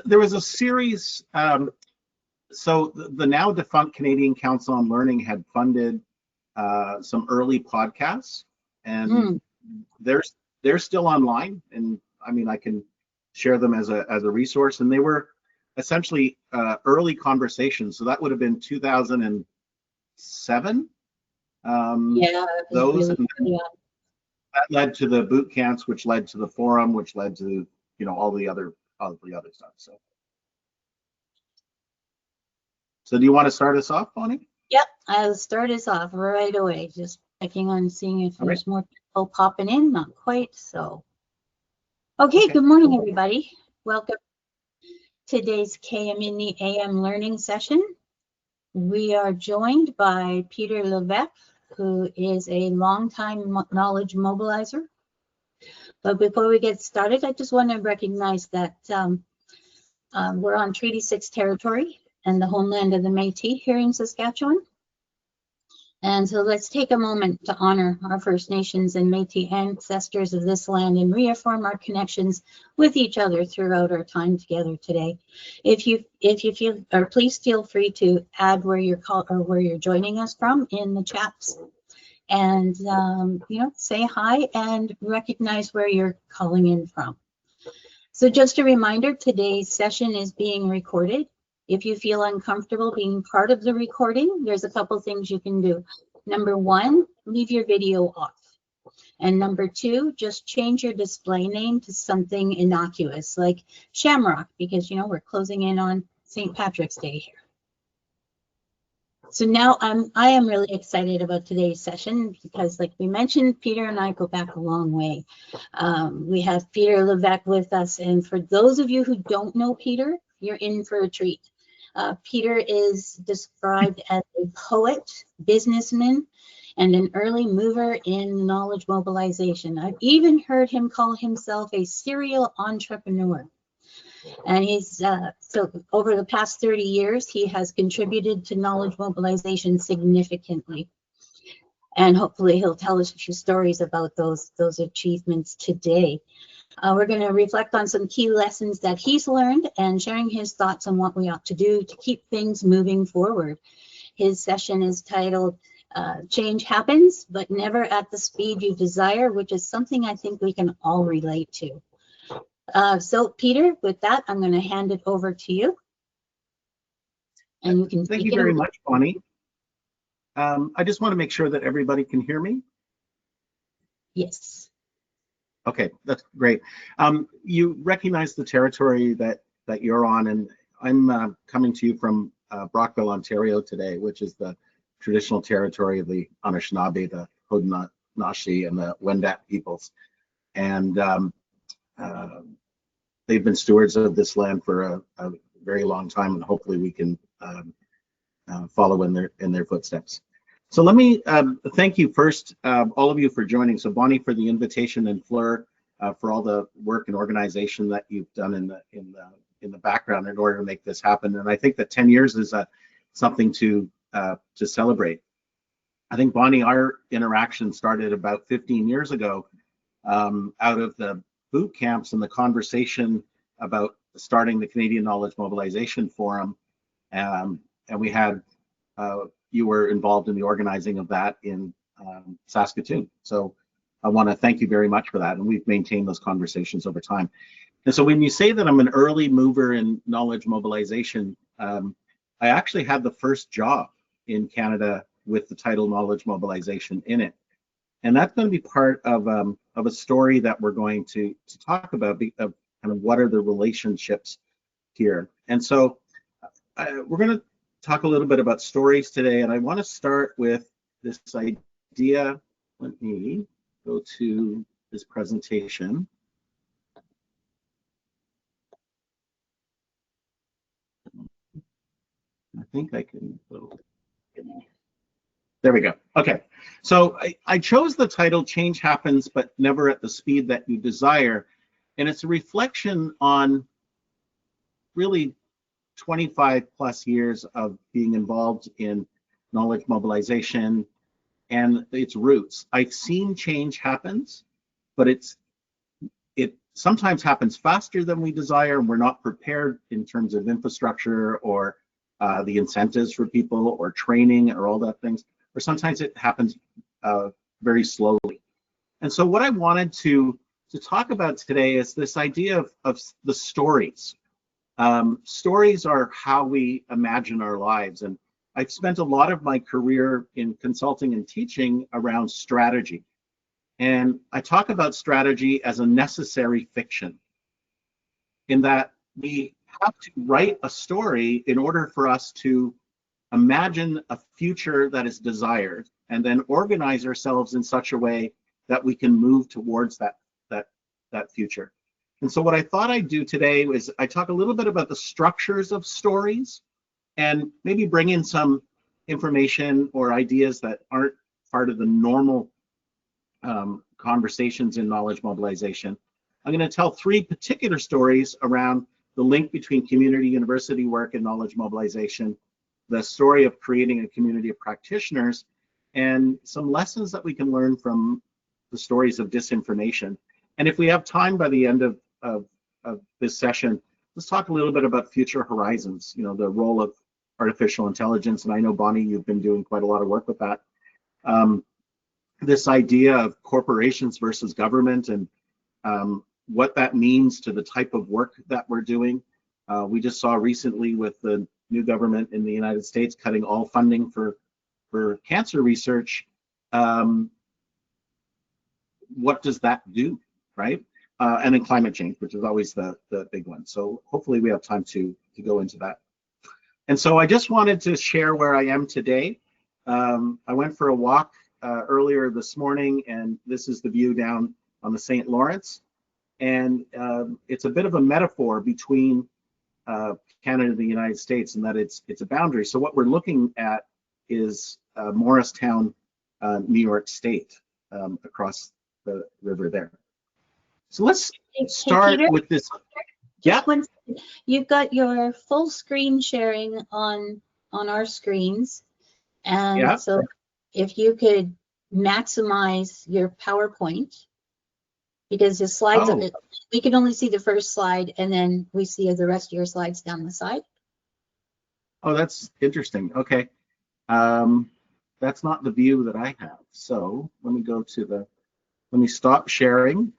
There was a series. So the now defunct Canadian Council on Learning had funded some early podcasts, and they're still online. And I mean, I can share them as a resource. And they were essentially early conversations. So that would have been 2007. Yeah, those really, yeah. That led to the boot camps, which led to the forum, which led to all the other stuff. So do you want to start us off, Bonnie? Yep, I'll start us off right away. Just checking on seeing if there's more people popping in. Not quite. So, okay. Good morning, everybody. Welcome to today's KM in the AM learning session. We are joined by Peter Levesque, who is a longtime knowledge mobilizer. But before we get started, I just want to recognize that we're on Treaty 6 territory and the homeland of the Métis here in Saskatchewan. And so let's take a moment to honor our First Nations and Métis ancestors of this land and reaffirm our connections with each other throughout our time together today. If you feel, or please feel free to add where you're joining us from in the chats, and say hi and recognize where you're calling in from. So just a reminder, today's session is being recorded. If you feel uncomfortable being part of the recording, there's a couple things you can do. Number one, leave your video off. And number two, just change your display name to something innocuous like Shamrock, because we're closing in on St. Patrick's Day here. So now I am really excited about today's session because, like we mentioned, Peter and I go back a long way. We have Peter Levesque with us, and for those of you who don't know Peter, you're in for a treat. Peter is described as a poet, businessman, and an early mover in knowledge mobilization. I've even heard him call himself a serial entrepreneur. And he's, so over the past 30 years, he has contributed to knowledge mobilization significantly. And hopefully he'll tell us a few stories about those achievements today. We're going to reflect on some key lessons that he's learned and sharing his thoughts on what we ought to do to keep things moving forward. His session is titled, Change Happens, but Never at the Speed You Desire, which is something I think we can all relate to. So Peter, with that, I'm going to hand it over to you. And you can Thank you very much, Bonnie. I just want to make sure that everybody can hear me. Yes. Okay, that's great. You recognize the territory that you're on, and I'm coming to you from Brockville, Ontario today, which is the traditional territory of the Anishinaabe, the Haudenosaunee, and the Wendat peoples. And they've been stewards of this land for a very long time, and hopefully we can follow in their footsteps. So let me thank you first, all of you, for joining. So Bonnie, for the invitation, and Fleur for all the work and organization that you've done in the background in order to make this happen. And I think that 10 years is something to celebrate. I think, Bonnie, our interaction started about 15 years ago out of the boot camps and the conversation about starting the Canadian Knowledge Mobilization Forum, and we had you were involved in the organizing of that in Saskatoon. So I want to thank you very much for that, and we've maintained those conversations over time. And so when you say that I'm an early mover in knowledge mobilization, I actually had the first job in Canada with the title Knowledge Mobilization in it. And that's going to be part of a story that we're going to talk about, of kind of what are the relationships here. And so we're going to talk a little bit about stories today, and I want to start with this idea. Let me go to this presentation. I think I can go. There we go. Okay, so I chose the title Change Happens, but Never at the Speed That You Desire, and it's a reflection on really 25 plus years of being involved in knowledge mobilization and its roots. I've seen change happens, but it sometimes happens faster than we desire, and we're not prepared in terms of infrastructure or the incentives for people or training or all that things, or sometimes it happens very slowly. And so what I wanted to talk about today is this idea of the stories. Stories are how we imagine our lives, and I've spent a lot of my career in consulting and teaching around strategy. And I talk about strategy as a necessary fiction, in that we have to write a story in order for us to imagine a future that is desired, and then organize ourselves in such a way that we can move towards that future. And so what I thought I'd do today is I talk a little bit about the structures of stories, and maybe bring in some information or ideas that aren't part of the normal conversations in knowledge mobilization. I'm going to tell 3 particular stories around the link between community university work and knowledge mobilization, the story of creating a community of practitioners, and some lessons that we can learn from the stories of disinformation. And if we have time by the end of this session, let's talk a little bit about future horizons, the role of artificial intelligence. And I know, Bonnie, you've been doing quite a lot of work with that. This idea of corporations versus government, and what that means to the type of work that we're doing. We just saw recently with the new government in the United States cutting all funding for cancer research. What does that do, right? And then climate change, which is always the big one. So hopefully we have time to go into that. And so I just wanted to share where I am today. I went for a walk earlier this morning, and this is the view down on the St. Lawrence. And it's a bit of a metaphor between Canada and the United States, in that it's a boundary. So what we're looking at is Morristown, New York State, across the river there. So let's start with this. Yeah. You've got your full screen sharing on our screens, and yeah. So if you could maximize your PowerPoint, because the slides, we can only see the first slide, and then we see the rest of your slides down the side. Oh, that's interesting. Okay. That's not the view that I have. So let me stop sharing,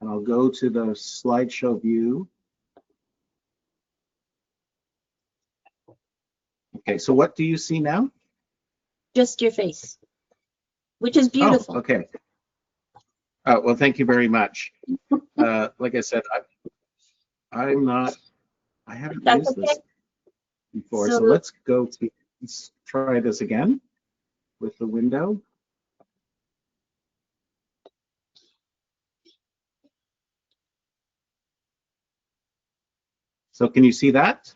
and I'll go to the slideshow view. Okay, so what do you see now? Just your face, which is beautiful. Oh, okay. Well, thank you very much. Like I said, I haven't used this before, so let's try this again with the window. So can you see that?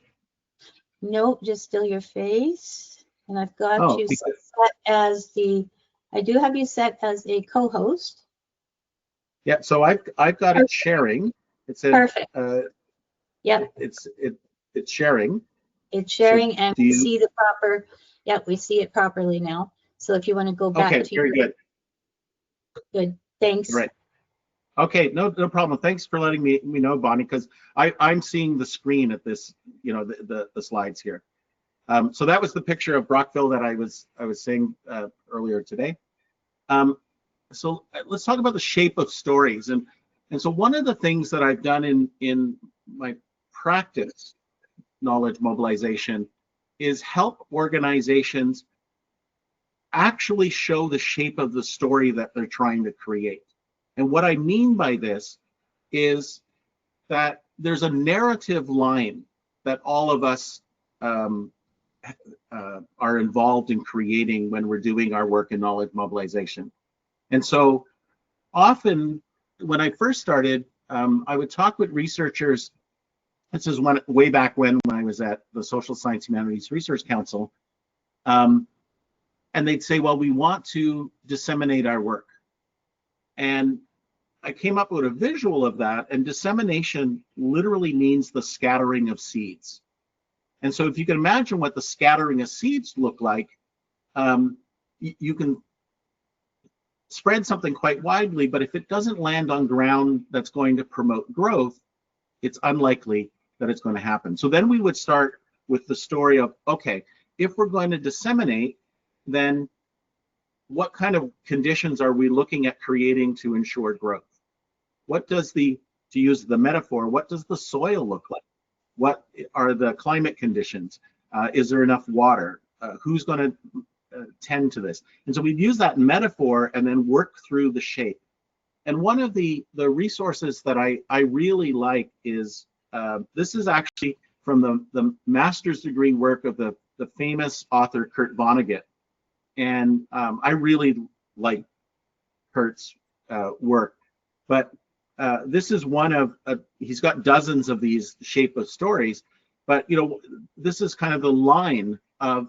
Nope, just still your face. And I've got you set as I do have you set as a co-host. Yeah, so I've got it sharing. It says perfect. Yep. It's sharing. It's sharing, so and we see the proper. Yep, we see it properly now. So if you want to go back to very good. Good. Thanks. Right. Okay, no problem. Thanks for letting me know, Bonnie, because I'm seeing the screen at this, the slides here. So that was the picture of Brockville that I was saying earlier today. So let's talk about the shape of stories, and so one of the things that I've done in my practice knowledge mobilization is help organizations actually show the shape of the story that they're trying to create. And what I mean by this is that there's a narrative line that all of us are involved in creating when we're doing our work in knowledge mobilization. And so often when I first started, I would talk with researchers. This is way back when I was at the Social Science Humanities Research Council. And they'd say, well, we want to disseminate our work. And I came up with a visual of that, and dissemination literally means the scattering of seeds. And so if you can imagine what the scattering of seeds look like, you can spread something quite widely, but if it doesn't land on ground that's going to promote growth, it's unlikely that it's going to happen. So then we would start with the story of, okay, if we're going to disseminate, then what kind of conditions are we looking at creating to ensure growth? What does to use the metaphor, what does the soil look like? What are the climate conditions? Is there enough water? Who's going to tend to this? And so we'd use that metaphor and then work through the shape. And one of the resources that I really like is, this is actually from the master's degree work of the famous author Kurt Vonnegut. And I really like Kurt's work, but this is one of, he's got dozens of these shape of stories, but this is kind of the line of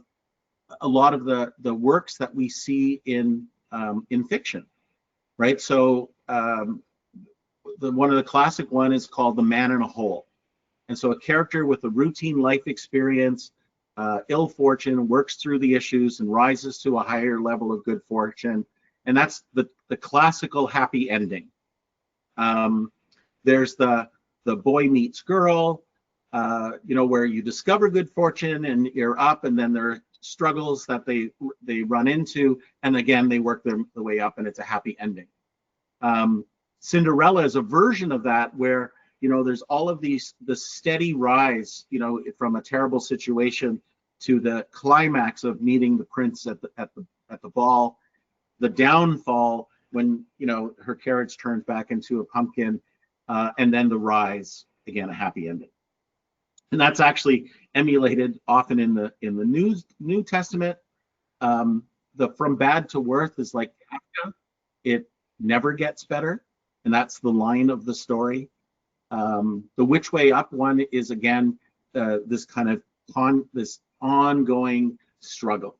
a lot of the works that we see in fiction, right? So one of the classic one is called The Man in a Hole. And so a character with a routine life experience, ill fortune, works through the issues and rises to a higher level of good fortune. And that's the classical happy ending. There's the boy meets girl, where you discover good fortune and you're up, and then there are struggles that they run into, and again they work their way up, and it's a happy ending. Cinderella is a version of that where there's all of the steady rise, from a terrible situation to the climax of meeting the prince at the ball, the downfall when her carriage turns back into a pumpkin, and then the rise, again a happy ending. And that's actually emulated often in the New Testament. The from bad to worse is like Kafka. It never gets better, and that's the line of the story. The which way up one is again this kind of this ongoing struggle.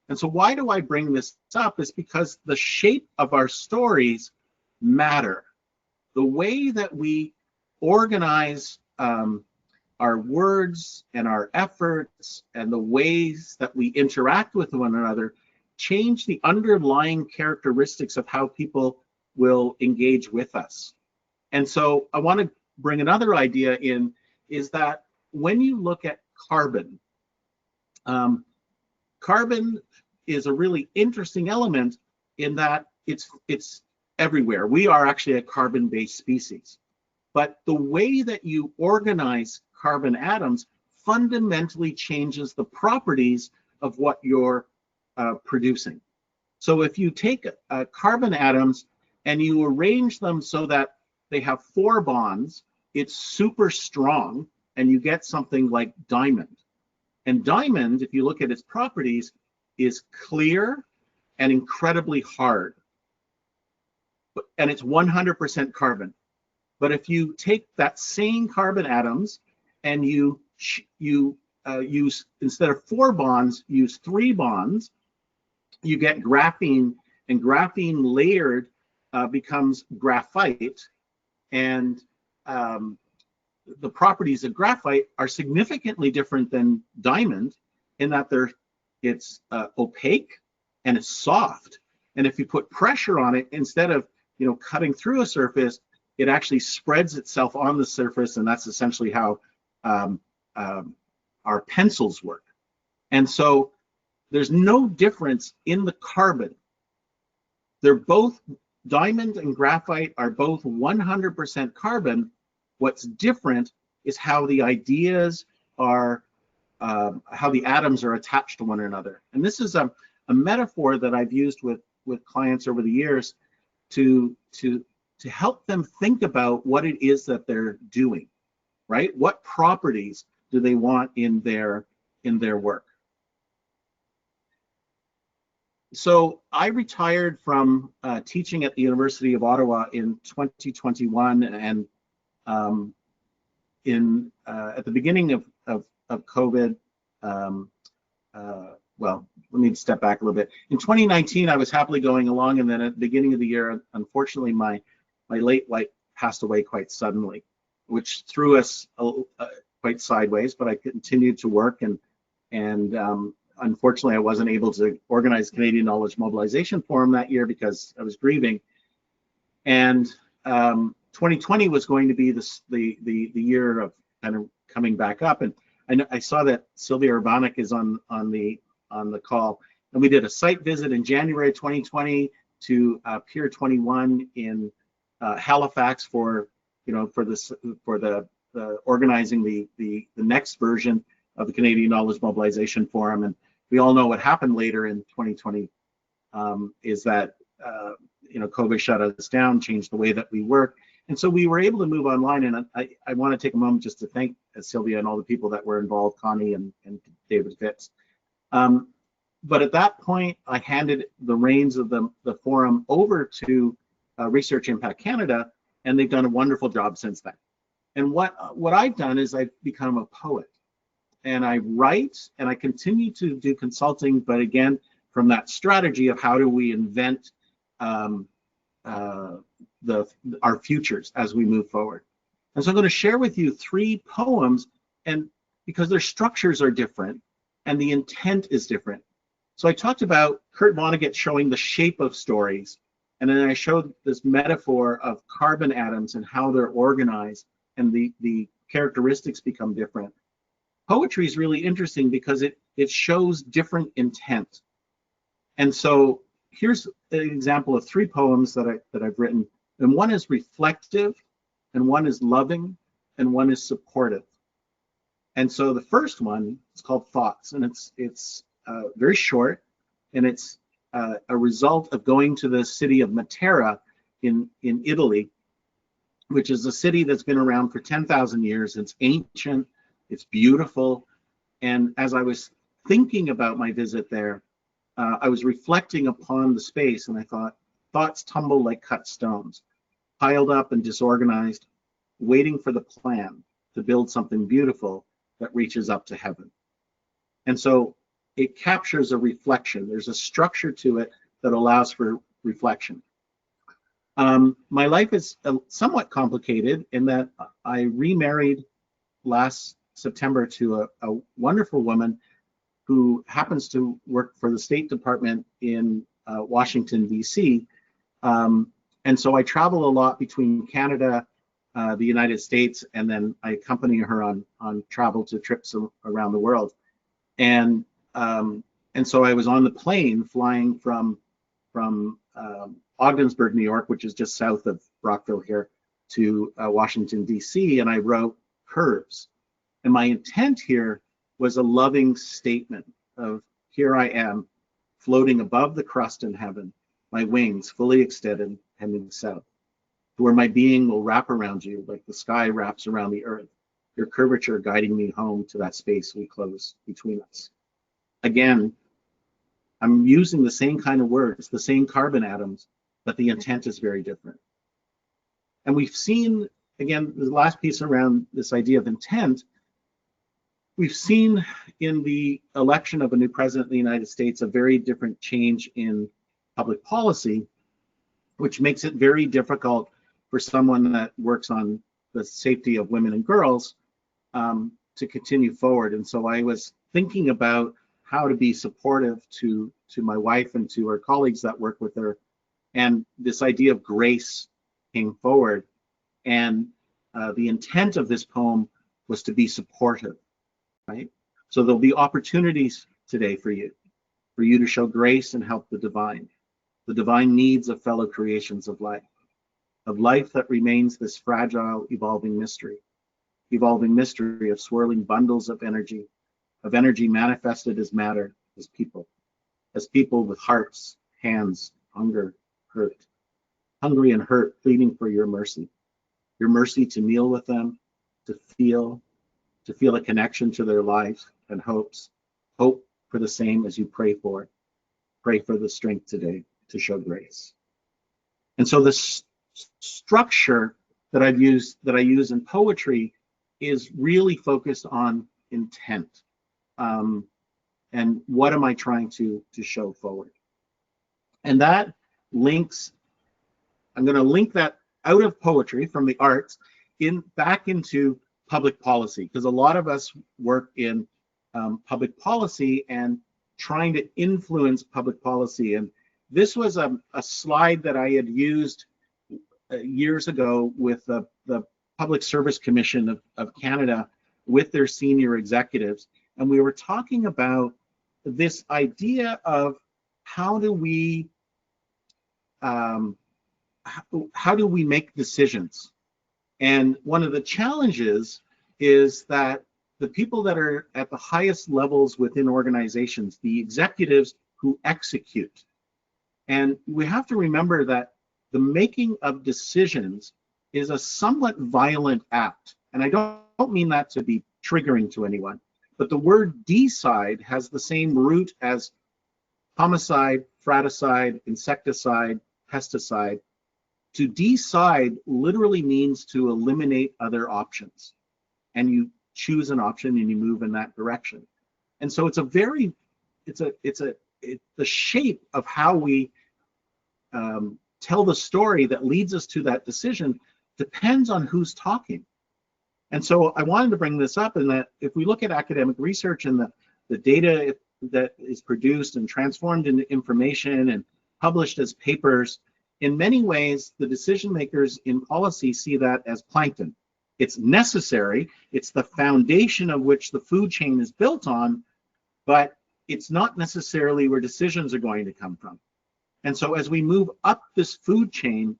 And so why do I bring this up is because the shape of our stories matter. The way that we organize our words and our efforts and the ways that we interact with one another change the underlying characteristics of how people will engage with us. And so I want to bring another idea in, is that when you look at carbon, carbon is a really interesting element in that it's everywhere. We are actually a carbon-based species. But the way that you organize carbon atoms fundamentally changes the properties of what you're producing. So if you take carbon atoms and you arrange them so that they have 4 bonds, it's super strong, and you get something like diamond. And diamond, if you look at its properties, is clear and incredibly hard. And it's 100% carbon. But if you take that same carbon atoms and you use, instead of 4 bonds, use 3 bonds, you get graphene, and graphene layered becomes graphite. And the properties of graphite are significantly different than diamond in that it's opaque and it's soft. And if you put pressure on it, instead of cutting through a surface, it actually spreads itself on the surface, and that's essentially how our pencils work. And so there's no difference in the carbon. They're both, diamond and graphite are both 100% carbon. What's different is how the ideas are, how the atoms are attached to one another. And this is a metaphor that I've used with clients over the years to help them think about what it is that they're doing, right? What properties do they want in their work? So I retired from teaching at the University of Ottawa in 2021, and at the beginning of COVID, well, let me step back a little bit. In 2019, I was happily going along, and then at the beginning of the year, unfortunately, my late wife passed away quite suddenly, which threw us quite sideways. But I continued to work, and unfortunately, I wasn't able to organize Canadian Knowledge Mobilization Forum that year because I was grieving. And 2020 was going to be the year of kind of coming back up. And I saw that Sylvia Urbanik is on the call, and we did a site visit in January 2020 to Pier 21 in Halifax for the organizing the next version of the Canadian Knowledge Mobilization Forum. And we all know what happened later in 2020 is that COVID shut us down, changed the way that we work. And so we were able to move online. And I want to take a moment just to thank Sylvia and all the people that were involved, Connie and David Fitz. But at that point, I handed the reins of the forum over to Research Impact Canada, and they've done a wonderful job since then. And what I've done is I've become a poet, and I write and I continue to do consulting, but again, from that strategy of how do we invent our futures as we move forward. And so I'm going to share with you 3 poems, and because their structures are different and the intent is different. So I talked about Kurt Vonnegut showing the shape of stories, and then I showed this metaphor of carbon atoms and how they're organized, and the characteristics become different. Poetry is really interesting because it shows different intent. And so here's an example of 3 poems that I've written, and one is reflective, and one is loving, and one is supportive. And so the first one is called Thoughts, and it's very short, and it's a result of going to the city of Matera in Italy, which is a city that's been around for 10,000 years. It's ancient, it's beautiful, and as I was thinking about my visit there, I was reflecting upon the space, and I thought, thoughts tumble like cut stones, piled up and disorganized, waiting for the plan to build something beautiful that reaches up to heaven. And so it captures a reflection. There's a structure to it that allows for reflection. My life is somewhat complicated in that I remarried last September to a wonderful woman who happens to work for the State Department in Washington, D.C. And so I travel a lot between Canada, the United States, and then I accompany her on travel to trips around the world. And so I was on the plane flying from Ogdensburg, New York, which is just south of Rockville here, to Washington, D.C., and I wrote Curves. And my intent here was a loving statement of, here I am, floating above the crust in heaven, my wings fully extended, heading south, to where my being will wrap around you like the sky wraps around the earth, your curvature guiding me home to that space we close between us. Again, I'm using the same kind of words, the same carbon atoms, but the intent is very different. And we've seen, again, the last piece around this idea of intent, we've seen in the election of a new president of the United States a very different change in public policy, which makes it very difficult for someone that works on the safety of women and girls to continue forward. And so I was thinking about how to be supportive to my wife and to her colleagues that work with her. And this idea of grace came forward. And the intent of this poem was to be supportive, right? So there'll be opportunities today for you to show grace and help the divine needs of fellow creations of life that remains this fragile, evolving mystery of swirling bundles of energy manifested as matter, as people with hearts, hands, hungry and hurt, pleading for your mercy to kneel with them, to feel a connection to their lives and hopes, hope for the same as you pray for the strength today to show grace. And so this structure that I use in poetry is really focused on intent. And what am I trying to show forward? And that links, I'm going to link that out of poetry from the arts back into public policy, because a lot of us work in public policy, and trying to influence public policy. And this was a slide that I had used years ago with the Public Service Commission of Canada with their senior executives. And we were talking about this idea of how do we make decisions? And one of the challenges is that the people that are at the highest levels within organizations, the executives who execute, and we have to remember that the making of decisions is a somewhat violent act. And I don't mean that to be triggering to anyone, but the word decide has the same root as homicide, fratricide, insecticide, pesticide. To decide literally means to eliminate other options, and you choose an option and you move in that direction. And so it's the shape of how we tell the story that leads us to that decision depends on who's talking. And so I wanted to bring this up, in that if we look at academic research and the data that is produced and transformed into information and published as papers, in many ways, the decision makers in policy see that as plankton. It's necessary, it's the foundation of which the food chain is built on, but it's not necessarily where decisions are going to come from. And so as we move up this food chain,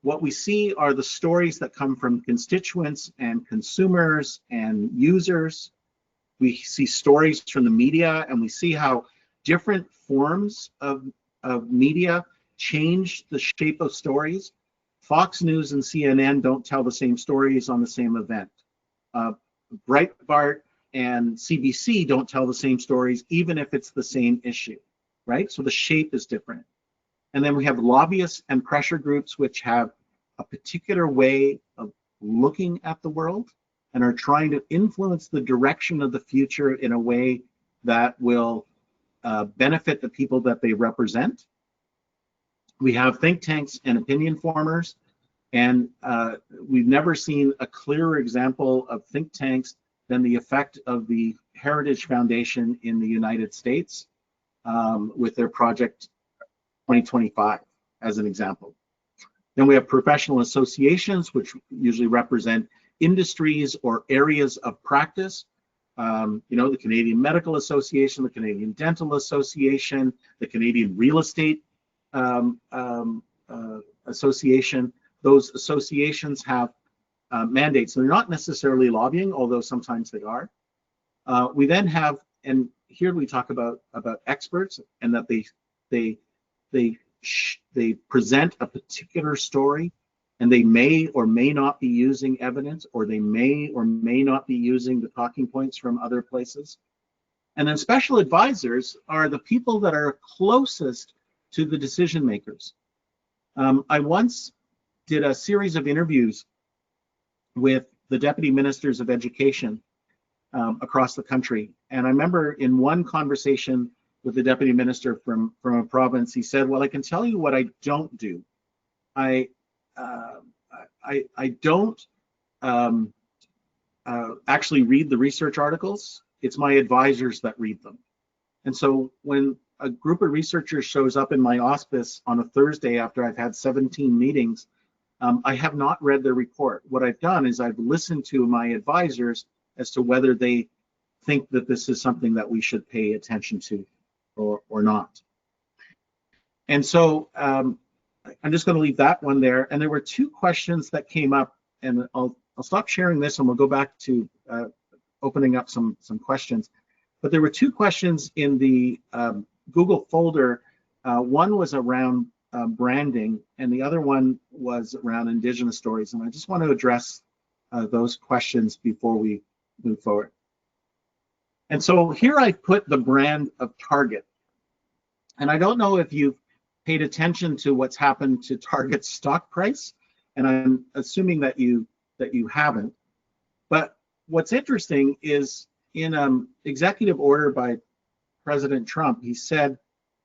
what we see are the stories that come from constituents and consumers and users. We see stories from the media, and we see how different forms of media change the shape of stories. Fox News and CNN don't tell the same stories on the same event. Breitbart and CBC don't tell the same stories, even if it's the same issue, right? So the shape is different. And then we have lobbyists and pressure groups, which have a particular way of looking at the world and are trying to influence the direction of the future in a way that will benefit the people that they represent. We have think tanks and opinion formers, and we've never seen a clearer example of think tanks than the effect of the Heritage Foundation in the United States with their Project 2025 as an example. Then we have professional associations, which usually represent industries or areas of practice. The Canadian Medical Association, the Canadian Dental Association, the Canadian Real Estate Association. Those associations have mandates. They're not necessarily lobbying, although sometimes they are. We then have, and here we talk about experts, and that they present a particular story, and they may or may not be using evidence, or they may or may not be using the talking points from other places. And then special advisors are the people that are closest to the decision makers. I once did a series of interviews with the deputy ministers of education across the country. And I remember in one conversation with the deputy minister from a province, he said, well, I can tell you what I don't do. I don't actually read the research articles. It's my advisors that read them. And so when a group of researchers shows up in my office on a Thursday after I've had 17 meetings, I have not read their report. What I've done is I've listened to my advisors as to whether they think that this is something that we should pay attention to or not. And so I'm just going to leave that one there. And there were two questions that came up, and I'll stop sharing this and we'll go back to opening up some questions. But there were two questions in the Google folder. One was around branding, and the other one was around Indigenous stories. And I just want to address those questions before we move forward. And so here I put the brand of Target. And I don't know if you've paid attention to what's happened to Target's stock price, and I'm assuming that you haven't. But what's interesting is in executive order by President Trump, he said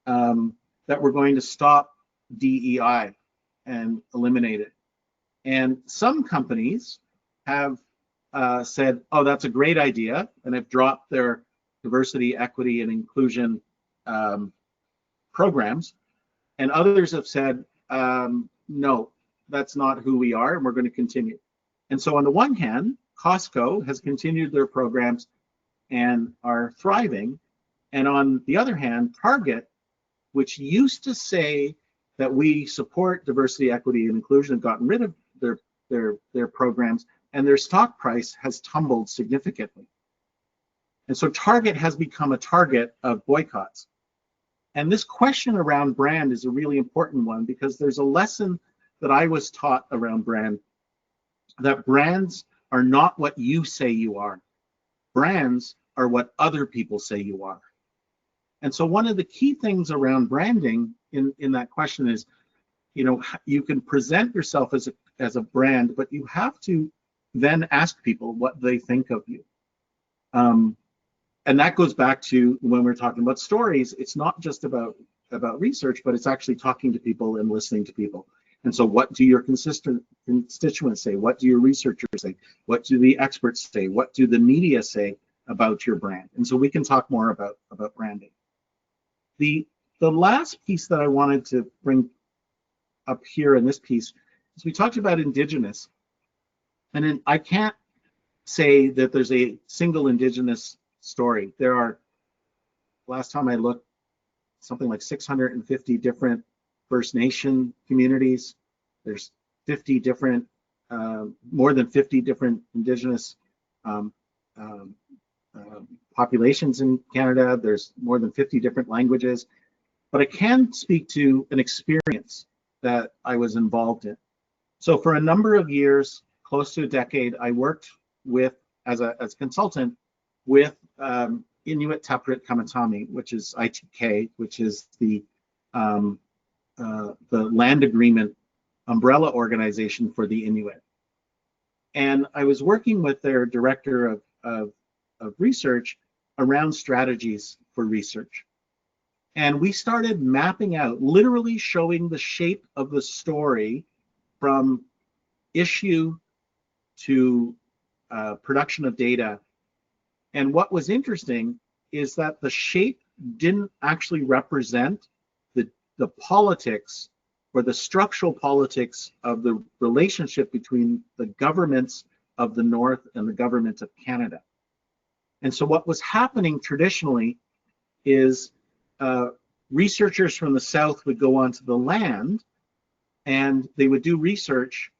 that we're going to stop DEI and eliminate it. And some companies have said, oh, that's a great idea, and have dropped their diversity, equity, and inclusion programs, and others have said, no, that's not who we are, and we're going to continue. And so on the one hand, Costco has continued their programs and are thriving. And on the other hand, Target, which used to say that we support diversity, equity, and inclusion, have gotten rid of their programs, and their stock price has tumbled significantly. And so Target has become a target of boycotts. And this question around brand is a really important one, because there's a lesson that I was taught around brand, that brands are not what you say you are. Brands are what other people say you are. And so one of the key things around branding in that question is, you can present yourself as a brand, but you have to then ask people what they think of you. And that goes back to when we're talking about stories. It's not just about research, but it's actually talking to people and listening to people. And so what do your constituents say? What do your researchers say? What do the experts say? What do the media say about your brand? And so we can talk more about branding. The last piece that I wanted to bring up here in this piece is we talked about Indigenous. And I can't say that there's a single Indigenous story. There are, last time I looked, something like 650 different First Nation communities. There's 50 different, more than 50 different Indigenous populations in Canada. There's more than 50 different languages. But I can speak to an experience that I was involved in. So for a number of years, close to a decade, I worked with, as a consultant, with Inuit Taprit Kamatami, which is ITK, which is the land agreement umbrella organization for the Inuit. And I was working with their director of research around strategies for research. And we started mapping out, literally showing the shape of the story from issue to production of data. And what was interesting is that the shape didn't actually represent the politics or the structural politics of the relationship between the governments of the North and the government of Canada. And so what was happening traditionally is researchers from the South would go onto the land and they would do research,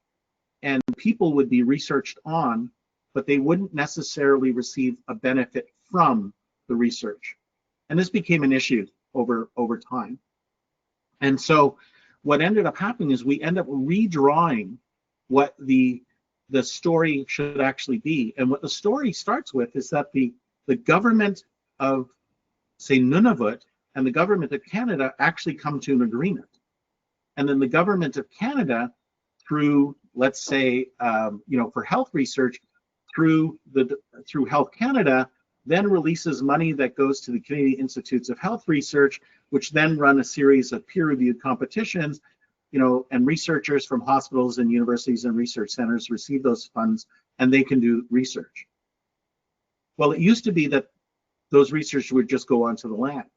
and people would be researched on, but they wouldn't necessarily receive a benefit from the research. And this became an issue over time. And so what ended up happening is we end up redrawing what the story should actually be. And what the story starts with is that the government of, say, Nunavut and the government of Canada actually come to an agreement. And then the government of Canada, through, let's say, for health research, through Health Canada, then releases money that goes to the Canadian Institutes of Health Research, which then run a series of peer-reviewed competitions, and researchers from hospitals and universities and research centers receive those funds, and they can do research. Well, it used to be that those researchers would just go onto the land.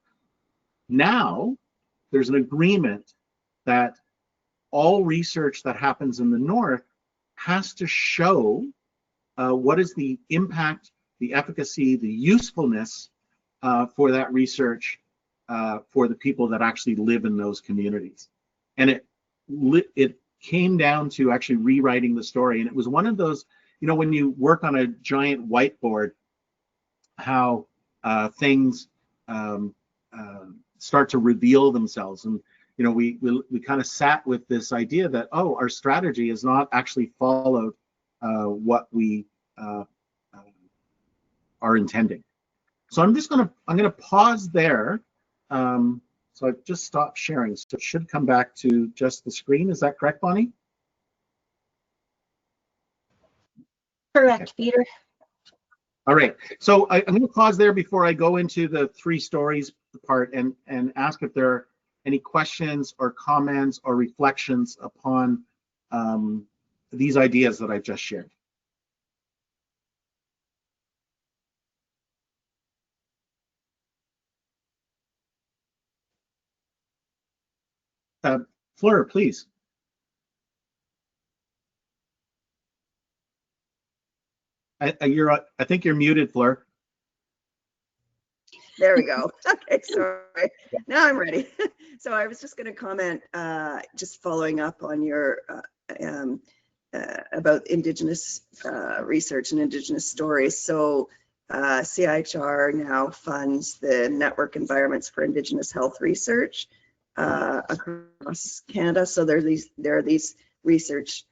Now, there's an agreement that all research that happens in the North has to show what is the impact, the efficacy, the usefulness for that research for the people that actually live in those communities. And it came down to actually rewriting the story. And it was one of those, when you work on a giant whiteboard, how things start to reveal themselves. And we kind of sat with this idea that, our strategy has not actually followed what we are intending. So I'm gonna pause there. So I've just stopped sharing, so it should come back to just the screen. Is that correct, Bonnie? Correct, Okay. Peter. All right, so I'm going to pause there before I go into the three stories part and ask if there are any questions or comments or reflections upon these ideas that I just shared. Fleur, please. I think you're muted, Fleur. There we go. Okay, sorry. Now I'm ready. So I was just going to comment, just following up on your about Indigenous research and Indigenous stories. So CIHR now funds the Network Environments for Indigenous Health Research across Canada. So there are these research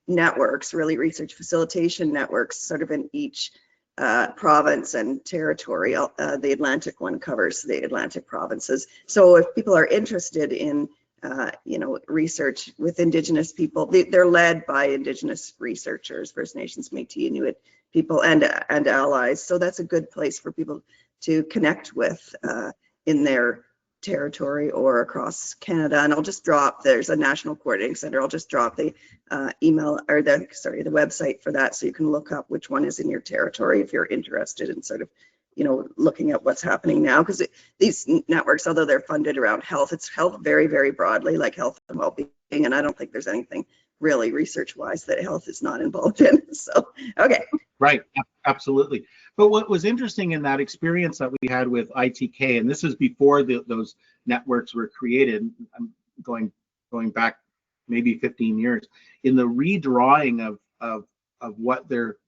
networks, really research facilitation networks, sort of in each province and territory. The Atlantic one covers the Atlantic provinces. So if people are interested in research with Indigenous people, they're led by Indigenous researchers, First Nations, Métis, Inuit people, and allies. So that's a good place for people to connect with in their territory or across Canada. And I'll just drop, there's a National Coordinating Center. I'll just drop the email or the website for that, so you can look up which one is in your territory if you're interested in sort of, looking at what's happening now. Because these networks, although they're funded around health, it's health very, very broadly, like health and well-being. And I don't think there's anything really research-wise that health is not involved in. So, okay. Right, absolutely. But what was interesting in that experience that we had with ITK, and this is before those networks were created, I'm going back maybe 15 years, in the redrawing of what their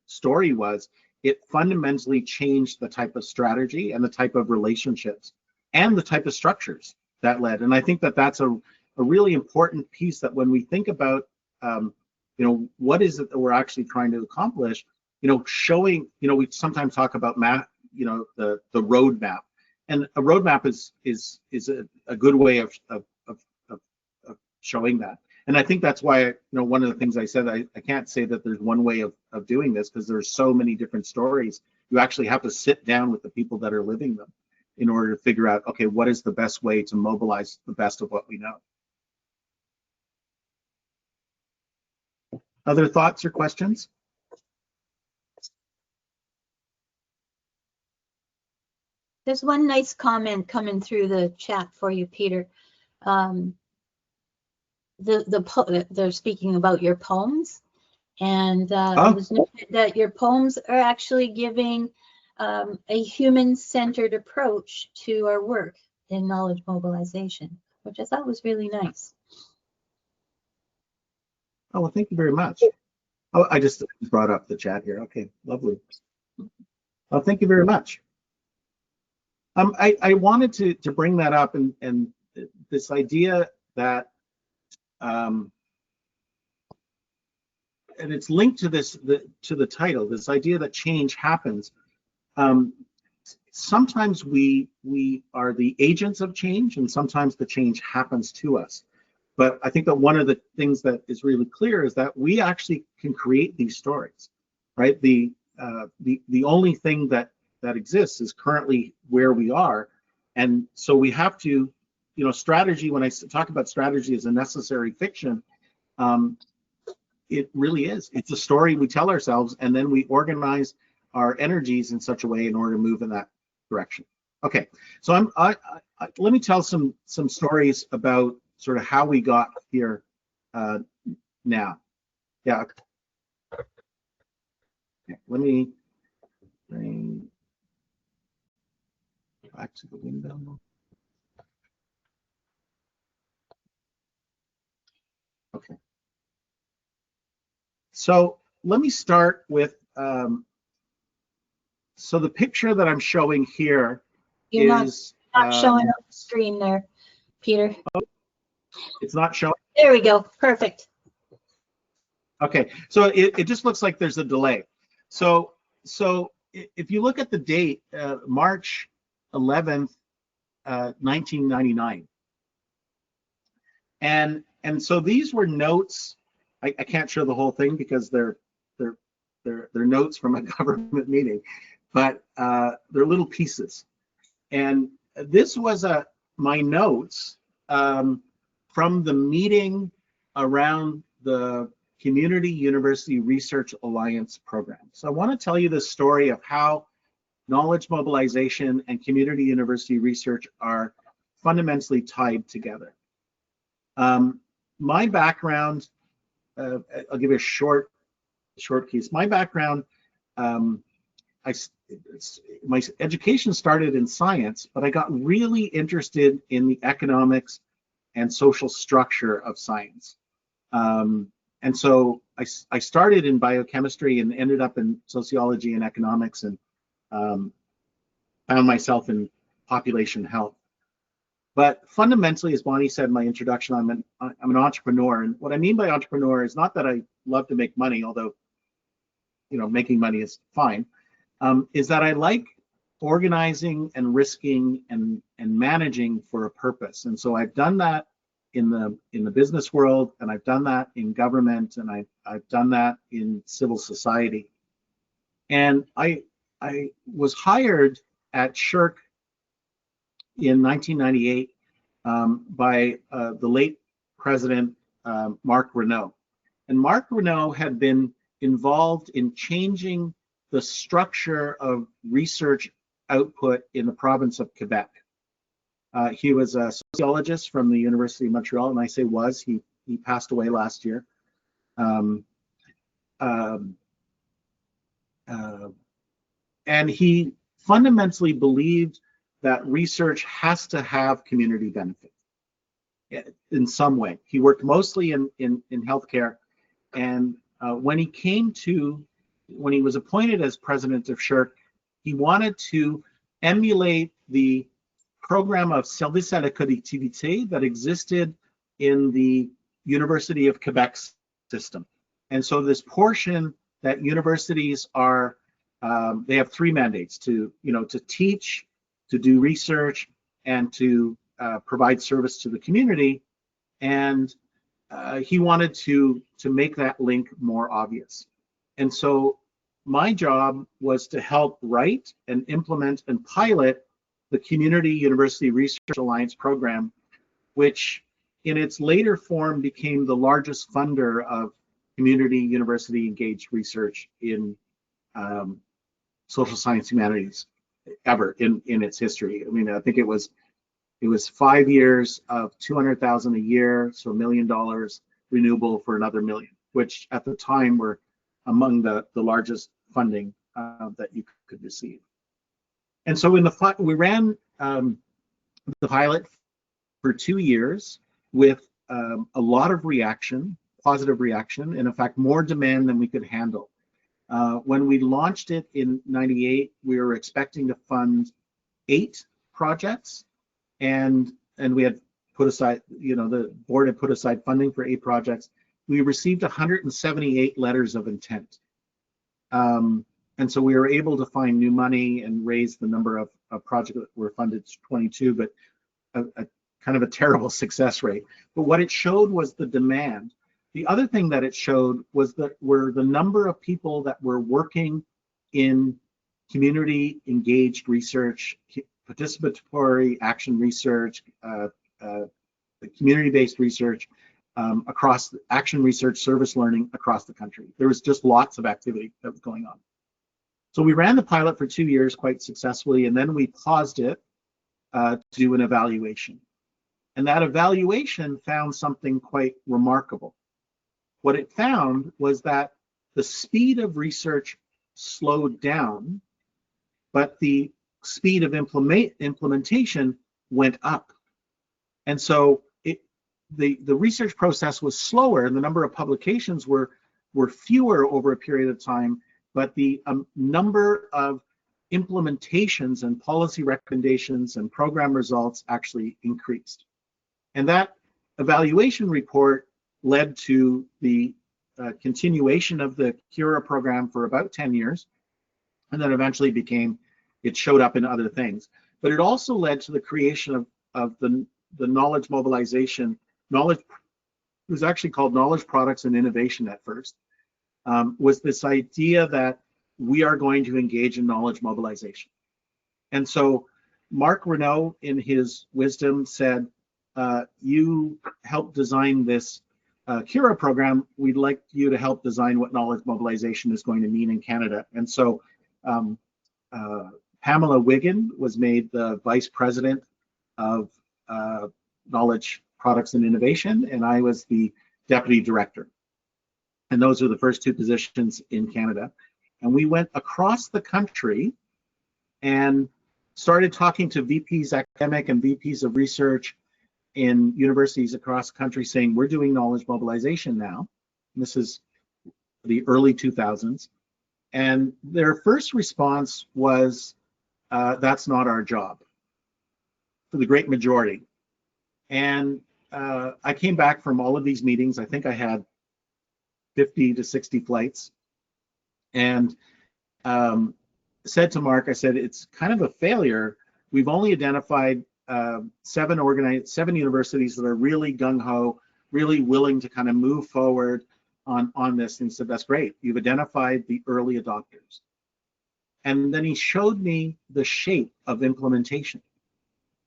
story was, it fundamentally changed the type of strategy and the type of relationships and the type of structures that led. And I think that that's a really important piece, that when we think about what is it that we're actually trying to accomplish, showing, we sometimes talk about map, the roadmap, and a roadmap is a good way of showing that. And I think that's why, one of the things I said, I can't say that there's one way of doing this, because there's so many different stories. You actually have to sit down with the people that are living them in order to figure out, okay, what is the best way to mobilize the best of what we know. Other thoughts or questions? There's one nice comment coming through the chat for you, Peter. They're speaking about your poems, and it was noted that your poems are actually giving a human-centered approach to our work in knowledge mobilization, which I thought was really nice. Oh, well, thank you very much. Oh, I just brought up the chat here. Okay, lovely. Well, thank you very much. I wanted to bring that up, and this idea that, and it's linked to to the title, this idea that change happens. Sometimes we are the agents of change, and sometimes the change happens to us. But I think that one of the things that is really clear is that we actually can create these stories, right? The only thing that exists is currently where we are, and so we have to, strategy. When I talk about strategy as a necessary fiction, it really is. It's a story we tell ourselves, and then we organize our energies in such a way in order to move in that direction. Okay, so let me tell some stories about sort of how we got here now. Yeah. Okay, let me bring back to the window. Okay. So let me start with, so the picture that I'm showing here is not showing on the screen there, Peter. It's not showing. There we go. Perfect. Okay, so it just looks like there's a delay. So if you look at the date, March 11th, 1999, and so these were notes. I can't show the whole thing because they're notes from a government meeting, but they're little pieces. And this was my notes from the meeting around the Community University Research Alliance program. So I want to tell you the story of how knowledge mobilization and community university research are fundamentally tied together. My background, I'll give you a short piece. My background, my education started in science, but I got really interested in the economics and social structure of science. And so I started in biochemistry and ended up in sociology and economics, and found myself in population health. But fundamentally, as Bonnie said in my introduction, I'm an entrepreneur. And what I mean by entrepreneur is not that I love to make money, although, you know, making money is fine, is that I like organizing and risking and managing for a purpose. And so I've done that in the business world, and I've done that in government, and I've done that in civil society. And I was hired at SSHRC in 1998 by the late President Marc Renault. And Marc Renault had been involved in changing the structure of research output in the province of Quebec. He was a sociologist from the University of Montreal, and I say was, he passed away last year. And he fundamentally believed that research has to have community benefit in some way. He worked mostly in healthcare, and when he was appointed as president of SSHRC, he wanted to emulate the program of service à la collectivité that existed in the University of Quebec system. And so this portion that universities are, they have three mandates: to teach, to do research, and to provide service to the community. And he wanted to make that link more obvious. And so my job was to help write and implement and pilot the Community University Research Alliance program, which in its later form became the largest funder of community university engaged research in social science humanities ever in its history. I mean, I think it was 5 years of $200,000 a year, so $1 million, renewable for another $1 million, which at the time were among the largest funding that you could receive. And so we ran the pilot for 2 years with a lot of reaction, positive reaction, and in fact more demand than we could handle. When we launched it in '98, we were expecting to fund 8 projects, and we had put aside, the board had put aside funding for 8 projects. We received 178 letters of intent. And so we were able to find new money and raise the number of projects that were funded to 22, but a kind of a terrible success rate. But what it showed was the demand. The other thing that it showed was the number of people that were working in community engaged research, participatory action research, community-based research, across action research, service learning across the country. There was just lots of activity that was going on. So we ran the pilot for 2 years quite successfully, and then we paused it to do an evaluation. And that evaluation found something quite remarkable. What it found was that the speed of research slowed down, but the speed of implementation went up. And so the research process was slower, and the number of publications were fewer over a period of time, but the number of implementations and policy recommendations and program results actually increased. And that evaluation report led to the continuation of the Cura program for about 10 years, and then eventually it showed up in other things. But it also led to the creation of the knowledge mobilization. It was actually called Knowledge Products and Innovation at first, was this idea that we are going to engage in knowledge mobilization. And so Marc Renault, in his wisdom, said, you helped design this Cura program, we'd like you to help design what knowledge mobilization is going to mean in Canada. And so Pamela Wiggin was made the vice president of knowledge products and innovation, and I was the deputy director. And those were the first two positions in Canada. And we went across the country and started talking to VPs academic and VPs of research in universities across the country saying, we're doing knowledge mobilization now. And this is the early 2000s. And their first response was, that's not our job, for the great majority. And I came back from all of these meetings. I think I had 50 to 60 flights, and said to Mark, I said, it's kind of a failure. We've only identified 7 universities that are really gung-ho, really willing to kind of move forward on this. And he said, that's great. You've identified the early adopters. And then he showed me the shape of implementation.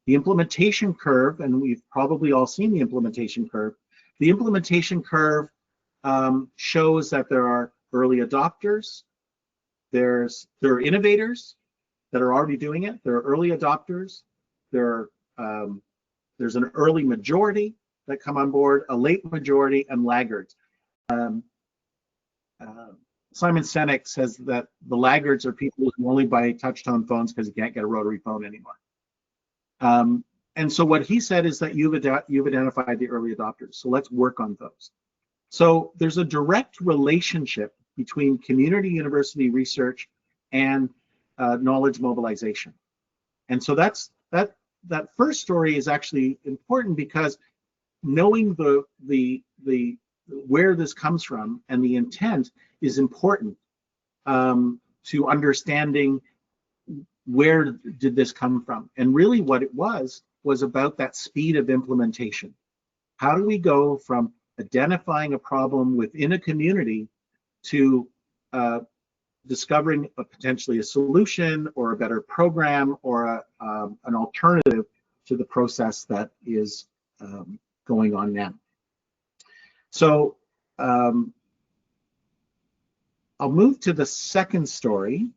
The implementation curve, and we've probably all seen the implementation curve. The implementation curve shows that there are early adopters, there are innovators that are already doing it, there are early adopters, there's an early majority that come on board, a late majority, and laggards. Simon Sinek says that the laggards are people who only buy touch-tone phones because you can't get a rotary phone anymore. And so what he said is that you've identified the early adopters, so let's work on those. So there's a direct relationship between community university research and knowledge mobilization. And so that first story is actually important because knowing the where this comes from and the intent is important to understanding where did this come from. And really what it was about that speed of implementation. How do we go from identifying a problem within a community to discovering potentially a solution or a better program or an alternative to the process that is going on now. So I'll move to the second story,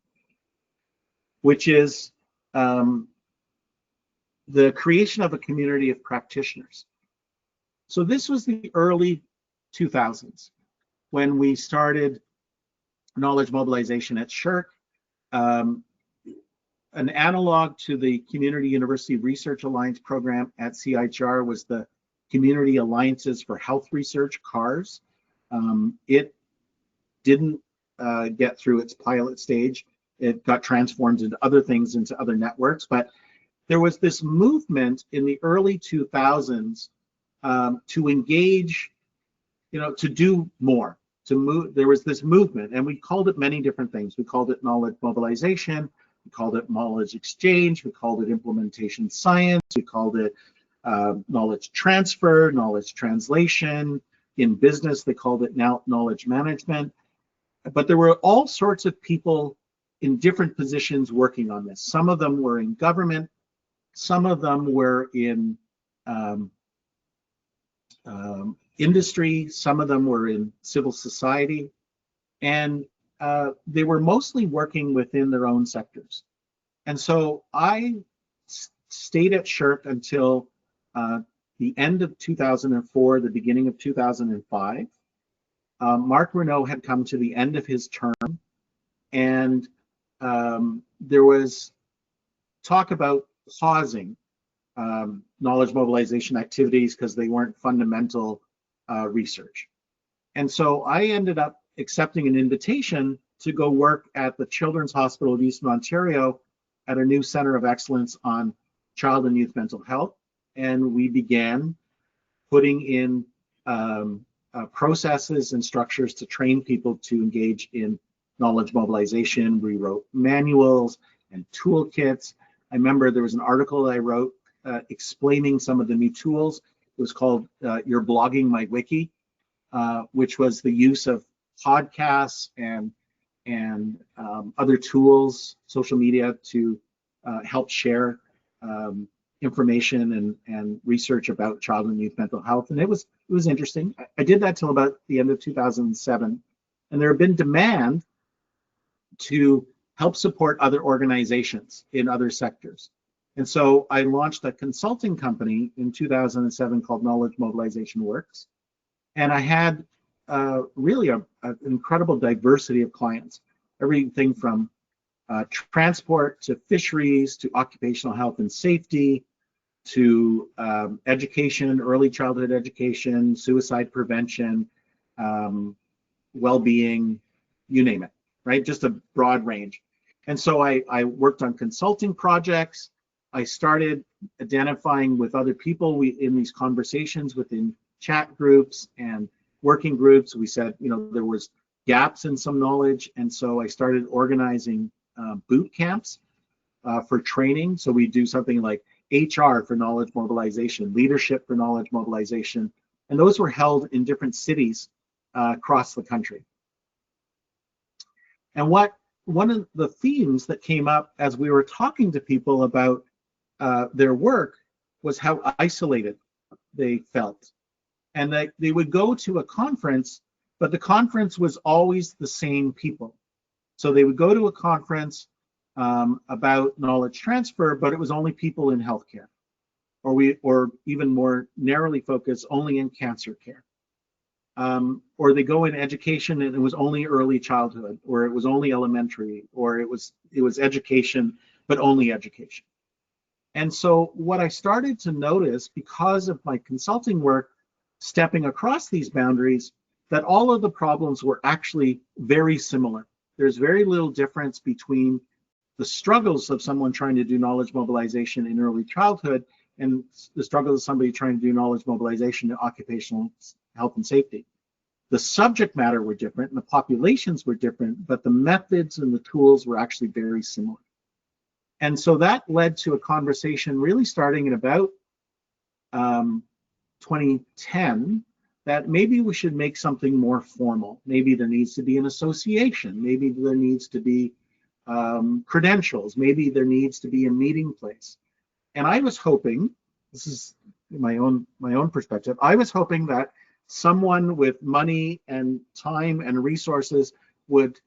which is the creation of a community of practitioners. So this was the early 2000s when we started knowledge mobilization at SSHRC. An analog to the Community University Research Alliance program at CIHR was the Community Alliances for Health Research, CARS. It didn't get through its pilot stage. It got transformed into other things, into other networks, but there was this movement in the early 2000s to engage, to do more, to move. There was this movement, and we called it many different things. We called it knowledge mobilization, we called it knowledge exchange, we called it implementation science, we called it knowledge transfer, knowledge translation. In business, they called it now knowledge management. But there were all sorts of people in different positions working on this. Some of them were in government, some of them were in industry, some of them were in civil society, and they were mostly working within their own sectors. And so I stayed at SSHRC until the end of 2004, the beginning of 2005. Mark Renault had come to the end of his term, and there was talk about pausing knowledge mobilization activities because they weren't fundamental research. And so I ended up accepting an invitation to go work at the Children's Hospital of Eastern Ontario at a new Center of Excellence on Child and Youth Mental Health. And we began putting in processes and structures to train people to engage in knowledge mobilization. We wrote manuals and toolkits. I remember there was an article that I wrote explaining some of the new tools. It was called You're Blogging My Wiki, which was the use of podcasts and other tools, social media, to help share information and research about child and youth mental health. And it was interesting. I did that till about the end of 2007, and there had been demand to help support other organizations in other sectors. And so I launched a consulting company in 2007 called Knowledge Mobilization Works. And I had really an incredible diversity of clients, everything from transport to fisheries to occupational health and safety to education, early childhood education, suicide prevention, well-being, you name it, right? Just a broad range. And so I worked on consulting projects. I started identifying with other people in these conversations within chat groups and working groups. We said, you know, there was gaps in some knowledge. And so I started organizing boot camps for training. So we do something like HR for knowledge mobilization, leadership for knowledge mobilization. And those were held in different cities across the country. And one of the themes that came up as we were talking to people about their work was how isolated they felt. And they would go to a conference, but the conference was always the same people. So they would go to a conference about knowledge transfer, but it was only people in healthcare, or even more narrowly focused, only in cancer care. Or they go in education and it was only early childhood, or it was only elementary, or it was education, but only education. And so what I started to notice, because of my consulting work, stepping across these boundaries, that all of the problems were actually very similar. There's very little difference between the struggles of someone trying to do knowledge mobilization in early childhood and the struggles of somebody trying to do knowledge mobilization in occupational health and safety. The subject matter were different and the populations were different, but the methods and the tools were actually very similar. And so that led to a conversation really starting in about 2010, that maybe we should make something more formal. Maybe there needs to be an association. Maybe there needs to be credentials. Maybe there needs to be a meeting place. And I was hoping, this is my own perspective, I was hoping that someone with money and time and resources would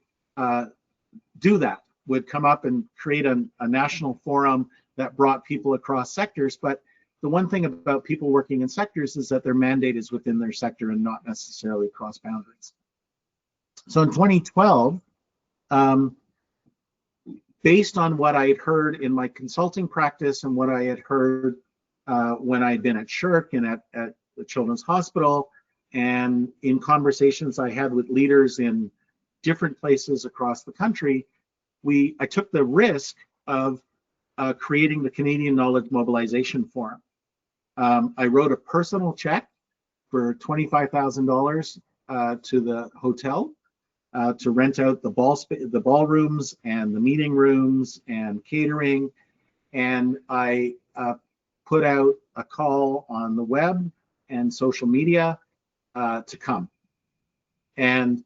do that, would come up and create a national forum that brought people across sectors. But the one thing about people working in sectors is that their mandate is within their sector and not necessarily across boundaries. So in 2012, based on what I had heard in my consulting practice and what I had heard when I'd been at SSHRC and at the Children's Hospital, and in conversations I had with leaders in different places across the country, I took the risk of creating the Canadian Knowledge Mobilization Forum. I wrote a personal check for $25,000 to the hotel to rent out the ballrooms and the meeting rooms and catering, and I put out a call on the web and social media to come. And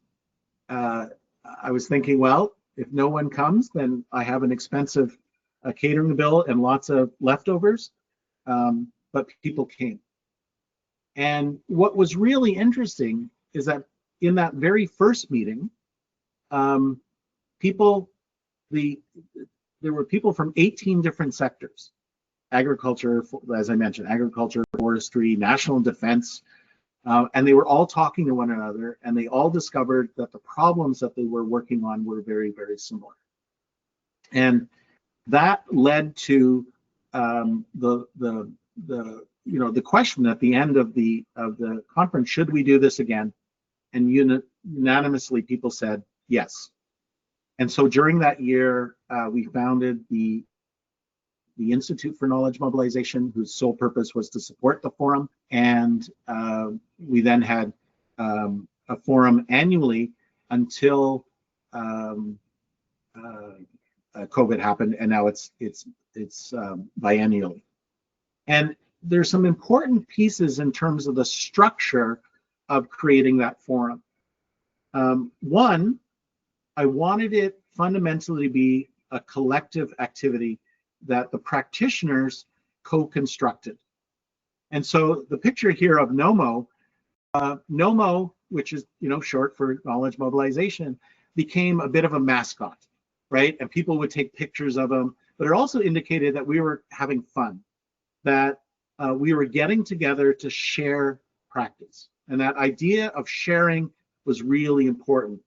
I was thinking, well, if no one comes, then I have an expensive catering bill and lots of leftovers, but people came. And what was really interesting is that in that very first meeting, there were people from 18 different sectors: agriculture, as I mentioned, agriculture, forestry, national defense, and they were all talking to one another, and they all discovered that the problems that they were working on were very, very similar. And that led to the question at the end of the conference: should we do this again? And unanimously, people said yes. And so during that year, we founded the Institute for Knowledge Mobilization, whose sole purpose was to support the forum. And we then had a forum annually until COVID happened, and now it's biennially. And there's some important pieces in terms of the structure of creating that forum. One, I wanted it fundamentally to be a collective activity that the practitioners co-constructed. And so the picture here of NOMO, which is short for knowledge mobilization, became a bit of a mascot, right? And people would take pictures of him. but it also indicated that we were having fun, that we were getting together to share practice. And that idea of sharing was really important.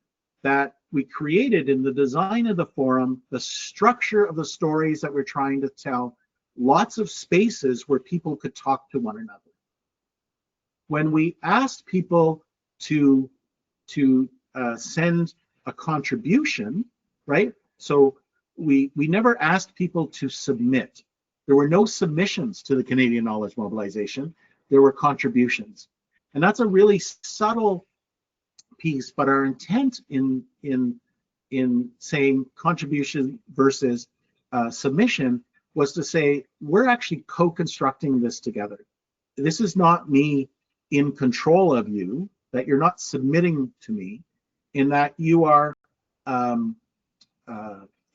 That we created in the design of the forum, the structure of the stories that we're trying to tell, lots of spaces where people could talk to one another. When we asked people to send a contribution, right? So we never asked people to submit. There were no submissions to the Canadian Knowledge Mobilization. There were contributions. And that's a really subtle piece, but our intent in saying contribution versus submission was to say, we're actually co-constructing this together. This is not me in control of you, that you're not submitting to me, in that you are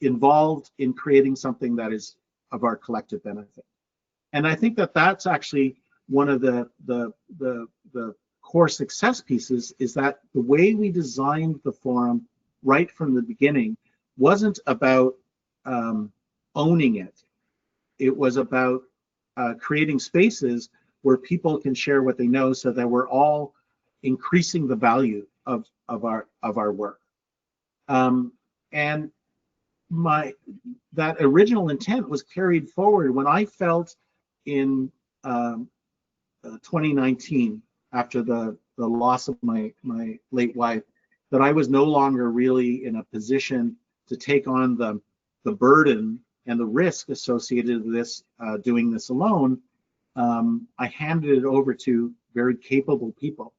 involved in creating something that is of our collective benefit. And I think that that's actually one of the core success pieces, is that the way we designed the forum right from the beginning wasn't about owning it. It was about creating spaces where people can share what they know, so that we're all increasing the value of our work. And that original intent was carried forward when I felt in 2019, after the loss of my late wife, that I was no longer really in a position to take on the burden and the risk associated with this, doing this alone. I handed it over to very capable people,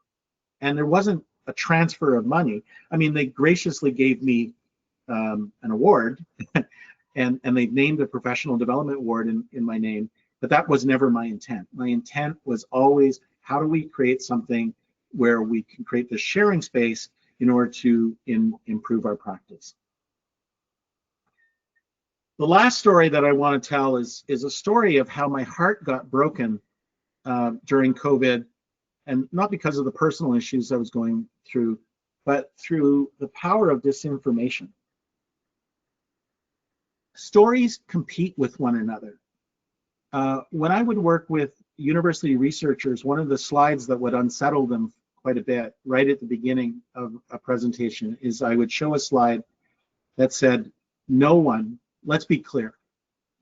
and there wasn't a transfer of money. I mean, they graciously gave me an award, and they named a professional development award in my name, but that was never my intent. My intent was always, how do we create something where we can create the sharing space in order to improve our practice. The last story that I want to tell is a story of how my heart got broken during COVID, and not because of the personal issues I was going through, but through the power of disinformation. Stories compete with one another. When I would work with university researchers, one of the slides that would unsettle them quite a bit right at the beginning of a presentation is I would show a slide that said, no one, let's be clear,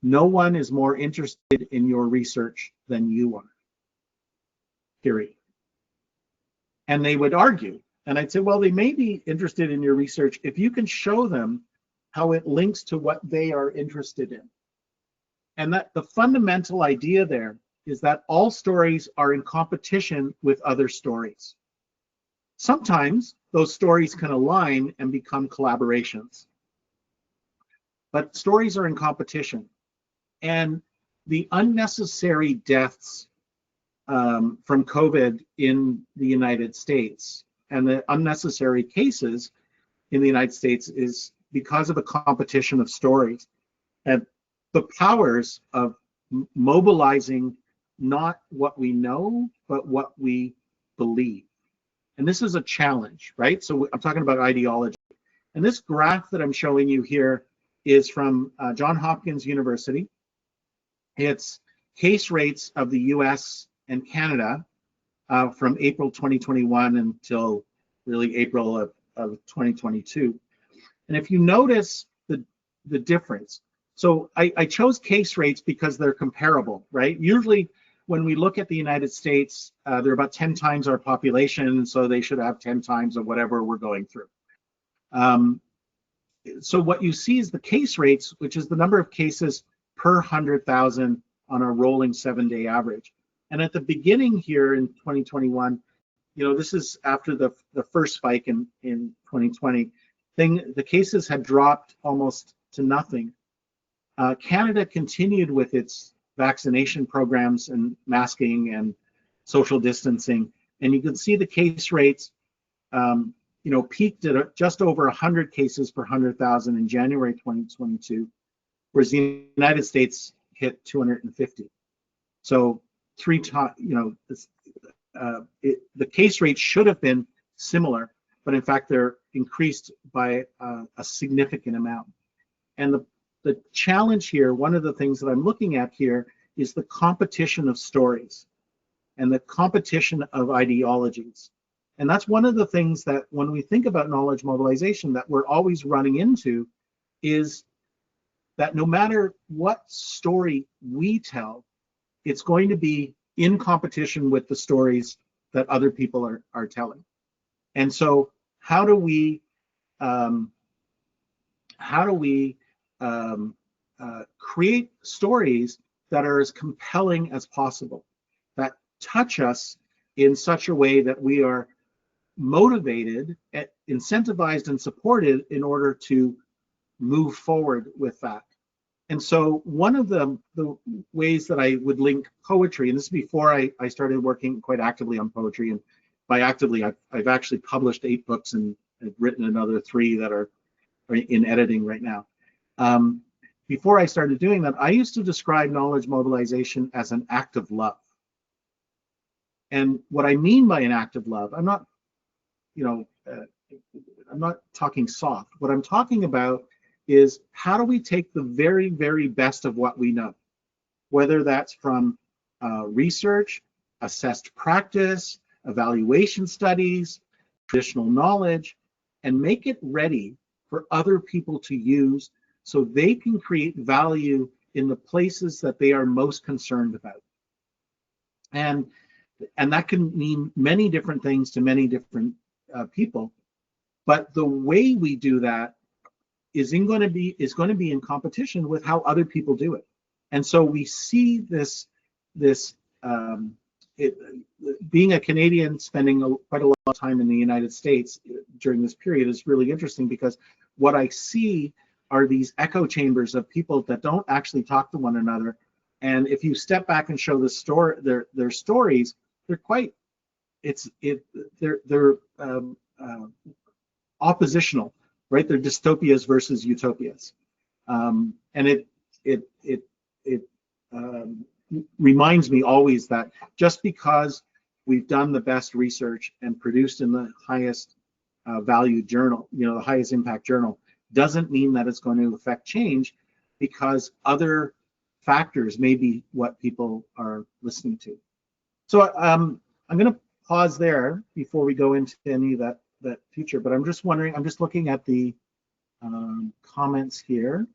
no one is more interested in your research than you are, period. And they would argue, and I'd say, well, they may be interested in your research if you can show them how it links to what they are interested in. And that the fundamental idea there is that all stories are in competition with other stories. Sometimes those stories can align and become collaborations, but stories are in competition. And the unnecessary deaths from COVID in the United States and the unnecessary cases in the United States is because of a competition of stories. And the powers of mobilizing not what we know, but what we believe. And this is a challenge, right? So I'm talking about ideology. And this graph that I'm showing you here is from Johns Hopkins University. It's case rates of the US and Canada from April 2021 until really April of 2022. And if you notice the difference, so I chose case rates because they're comparable, right? Usually when we look at the United States, they're about 10 times our population, so they should have 10 times of whatever we're going through. So what you see is the case rates, which is the number of cases per 100,000 on a rolling 7-day average. And at the beginning here in 2021, you know, this is after the first spike in 2020, the cases had dropped almost to nothing. Canada continued with its vaccination programs and masking and social distancing, and you can see the case rates, you know, peaked at just over 100 cases per 100,000 in January 2022, whereas the United States hit 250. So 3 times, you know, the case rate should have been similar, but in fact they're increased by a significant amount. And the challenge here, one of the things that I'm looking at here is the competition of stories and the competition of ideologies. And that's one of the things that when we think about knowledge mobilization that we're always running into is that no matter what story we tell, it's going to be in competition with the stories that other people are telling. And so how do we create stories that are as compelling as possible, that touch us in such a way that we are motivated, incentivized, and supported in order to move forward with that. And so one of the ways that I would link poetry, and this is before I started working quite actively on poetry, and by actively, I've actually published 8 books and I've written another 3 that are in editing right now. Before I started doing that, I used to describe knowledge mobilization as an act of love. And what I mean by an act of love, I'm not, I'm not talking soft. What I'm talking about is how do we take the very, very best of what we know, whether that's from research, assessed practice, evaluation studies, traditional knowledge, and make it ready for other people to use so they can create value in the places that they are most concerned about. And that can mean many different things to many different people, but the way we do that is going to be in competition with how other people do it. And so we see this being a Canadian, spending quite a lot of time in the United States during this period is really interesting, because what I see are these echo chambers of people that don't actually talk to one another. And if you step back and show their stories, they're quite they're oppositional, right? They're dystopias versus utopias, and it reminds me always that just because we've done the best research and produced in the highest valued journal, the highest impact journal, doesn't mean that it's going to affect change, because other factors may be what people are listening to. So I'm going to pause there before we go into any of that future, but I'm just wondering, I'm just looking at the comments here.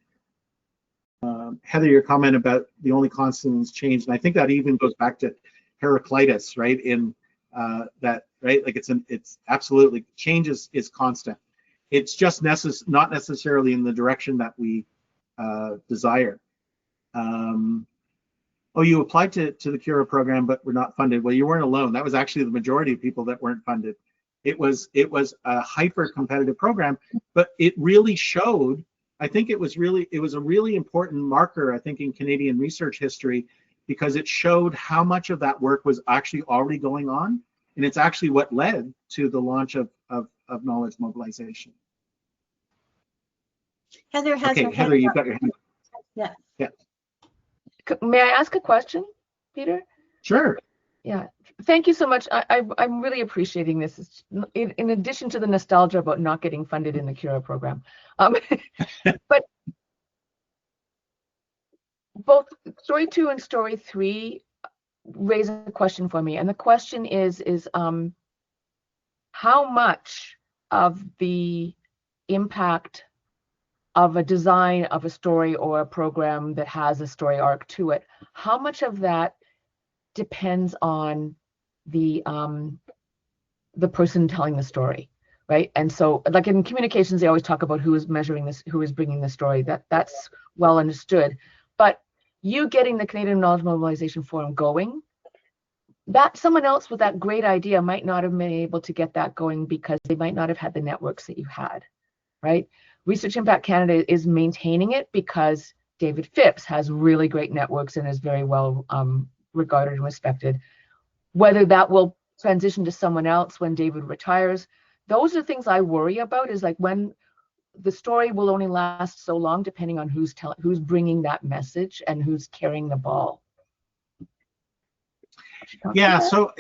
Heather, your comment about the only constant is change, and I think that even goes back to Heraclitus, right? In that, right? Like it's absolutely, change is constant. It's just not necessarily in the direction that we desire. Oh, you applied to the Cura program, but were not funded. Well, you weren't alone. That was actually the majority of people that weren't funded. It was a hyper competitive program, but it really showed, I think it was a really important marker, I think, in Canadian research history, because it showed how much of that work was actually already going on. And it's actually what led to the launch of knowledge mobilization. Heather has her Heather, hand you've up. got your hand up. Yeah. Yeah. May I ask a question, Peter? Sure. Yeah, thank you so much. I'm really appreciating this. In addition to the nostalgia about not getting funded in the Cura program, but both story 2 and story 3 raise a question for me, and the question is how much of the impact of a design of a story or a program that has a story arc to it, how much of that depends on the person telling the story, right? And so, like in communications, they always talk about who is measuring this, who is bringing the story. That's well understood. But you getting the Canadian Knowledge Mobilization Forum going, that someone else with that great idea might not have been able to get that going because they might not have had the networks that you had, right? Research Impact Canada is maintaining it because David Phipps has really great networks and is very well regarded and respected. Whether that will transition to someone else when David retires, those are things I worry about, is like when the story will only last so long depending on who's bringing that message and who's carrying the ball. Yeah, so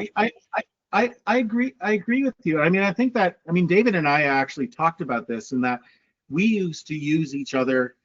I agree with you. I mean, I think that, David and I actually talked about this, in that we used to use each other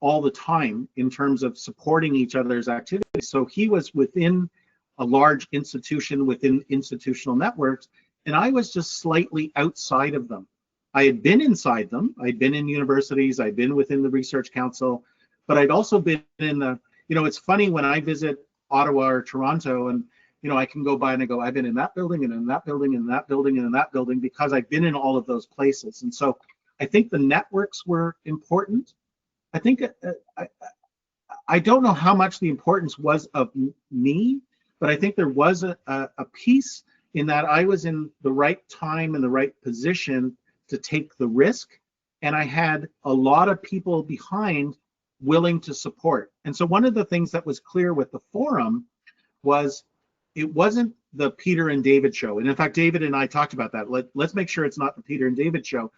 all the time in terms of supporting each other's activities. So he was within a large institution within institutional networks, and I was just slightly outside of them. I had been inside them. I'd been in universities, I'd been within the Research Council, but I'd also been in the, it's funny when I visit Ottawa or Toronto, and I can go by and I go, I've been in that building and in that building and in that building and in that building, because I've been in all of those places. And so I think the networks were important. I think I don't know how much the importance was of me, but I think there was a piece in that I was in the right time and the right position to take the risk, and I had a lot of people behind willing to support. And so one of the things that was clear with the forum was it wasn't the Peter and David show. And in fact, David and I talked about that. Let's make sure it's not the Peter and David show.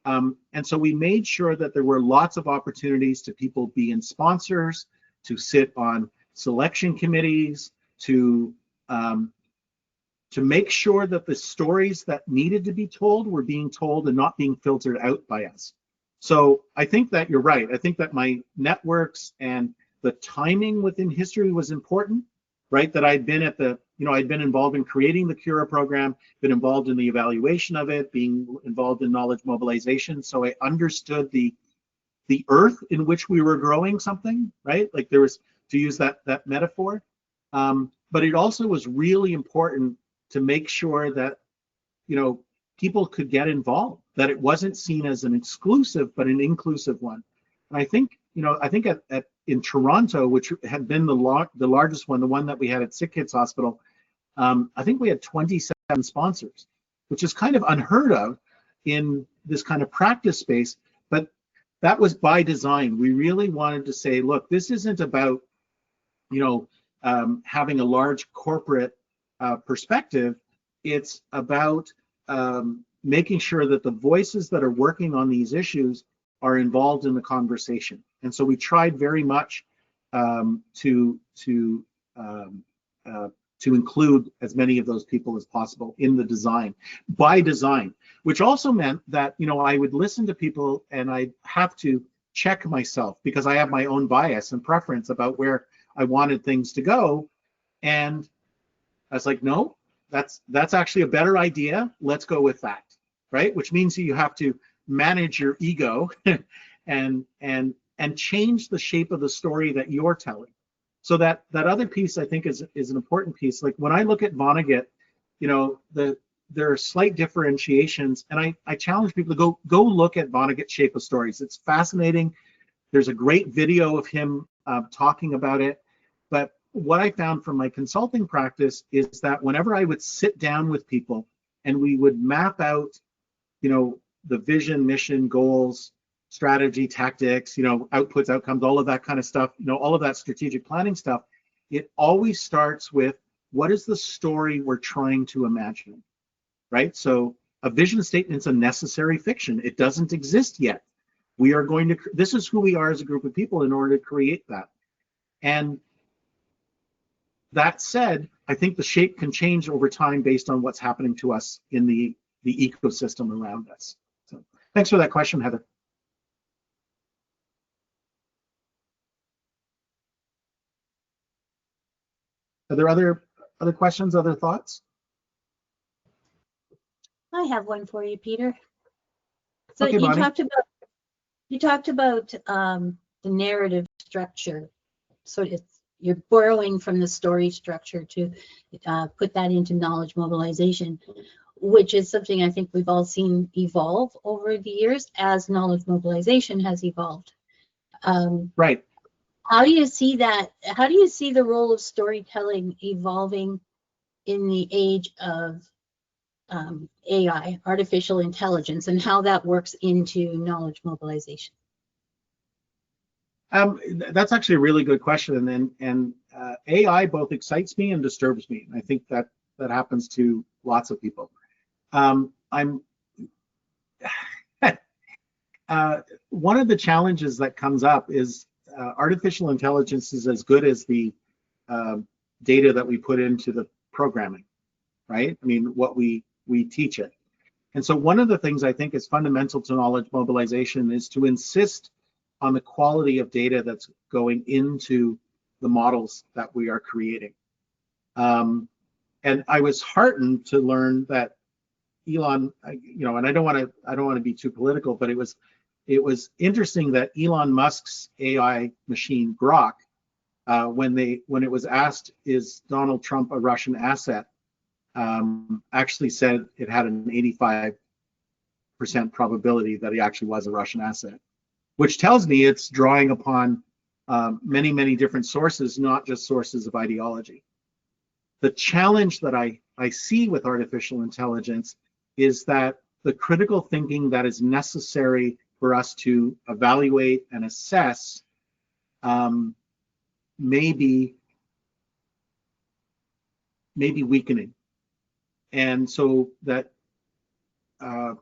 And so we made sure that there were lots of opportunities to people being sponsors, to sit on selection committees, to make sure that the stories that needed to be told were being told and not being filtered out by us. So I think that you're right. I think that my networks and the timing within history was important, right? That I'd been at the, I'd been involved in creating the Cura program, been involved in the evaluation of it, being involved in knowledge mobilization. So I understood the earth in which we were growing something, right? Like there was, to use that metaphor. But it also was really important to make sure that, people could get involved, that it wasn't seen as an exclusive, but an inclusive one. And I think, in Toronto, which had been the largest one, the one that we had at Sick Kids Hospital, I think we had 27 sponsors, which is kind of unheard of in this kind of practice space, but that was by design. We really wanted to say, look, this isn't about, having a large corporate perspective. It's about making sure that the voices that are working on these issues are involved in the conversation. And so we tried very much to include as many of those people as possible in the design, by design, which also meant that, I would listen to people and I'd have to check myself because I have my own bias and preference about where I wanted things to go. And I was like, no, that's actually a better idea. Let's go with that, right? Which means you have to manage your ego and change the shape of the story that you're telling. So that other piece I think is an important piece. Like when I look at Vonnegut, there are slight differentiations, and I challenge people to go look at Vonnegut's Shape of Stories. It's fascinating. There's a great video of him talking about it. But what I found from my consulting practice is that whenever I would sit down with people and we would map out, the vision, mission, goals, strategy, tactics, outputs, outcomes, all of that kind of stuff, all of that strategic planning stuff, it always starts with what is the story we're trying to imagine, right? So a vision statement's a necessary fiction. It doesn't exist yet. We are going to, this is who we are as a group of people in order to create that. And that said, I think the shape can change over time based on what's happening to us in the ecosystem around us. So thanks for that question, Heather. Are there other questions, other thoughts? I have one for you, Peter. So Okay, you talked about the narrative structure. So you're borrowing from the story structure to put that into knowledge mobilization, which is something I think we've all seen evolve over the years as knowledge mobilization has evolved. Right. How do you see that? How do you see the role of storytelling evolving in the age of AI, artificial intelligence, and how that works into knowledge mobilization? That's actually a really good question, and AI both excites me and disturbs me. I think that happens to lots of people. One of the challenges that comes up is artificial intelligence is as good as the data that we put into the programming, right? I mean, what we teach it. And so one of the things I think is fundamental to knowledge mobilization is to insist on the quality of data that's going into the models that we are creating. And I was heartened to learn that Elon, and I don't want to be too political, but it was interesting that Elon Musk's AI machine Grok, when it was asked, is Donald Trump a Russian asset, actually said it had an 85% probability that he actually was a Russian asset, which tells me it's drawing upon many, many different sources, not just sources of ideology. The challenge that I see with artificial intelligence is that the critical thinking that is necessary for us to evaluate and assess may be weakening. And so that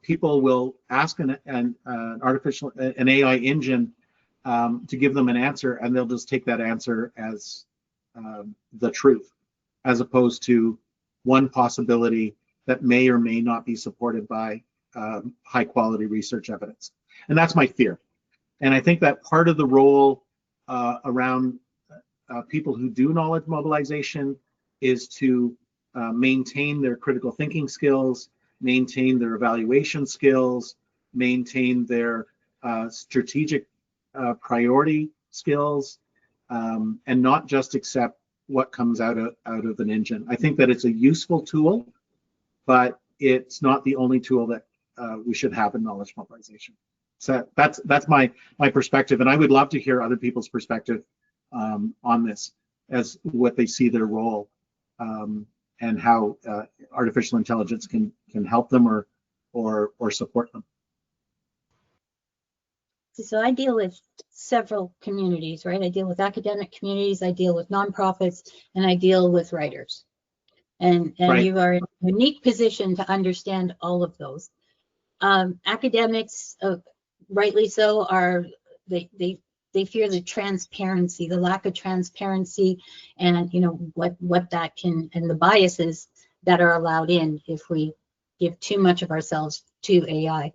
people will ask an AI engine to give them an answer, and they'll just take that answer as the truth, as opposed to one possibility that may or may not be supported by high quality research evidence. And that's my fear. And I think that part of the role around people who do knowledge mobilization is to maintain their critical thinking skills, maintain their evaluation skills, maintain their strategic priority skills, and not just accept what comes out of an engine. I think that it's a useful tool, but it's not the only tool that we should have in knowledge mobilization. So that's my perspective, and I would love to hear other people's perspective on this, as what they see their role, and how artificial intelligence can help them or support them. So I deal with several communities, right? I deal with academic communities, I deal with nonprofits, and I deal with writers. And Right. You are in a unique position to understand all of those. Academics, rightly so, they fear the transparency, the lack of transparency, and what that can, and the biases that are allowed in if we give too much of ourselves to AI.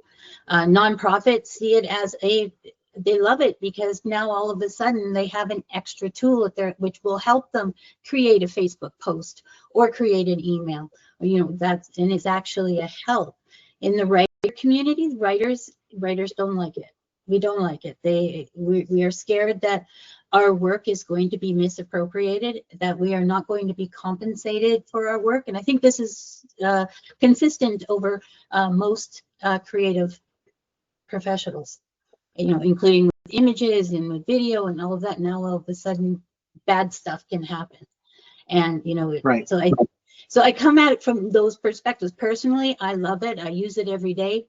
Nonprofits see it as they love it because now all of a sudden they have an extra tool which will help them create a Facebook post or create an email. And it's actually a help. In the writer community, writers don't like it. We don't like it. We are scared that our work is going to be misappropriated, that we are not going to be compensated for our work. And I think this is consistent over most creative professionals, including with images and with video and all of that. Now all of a sudden bad stuff can happen. And Right. So I come at it from those perspectives. Personally, I love it. I use it every day.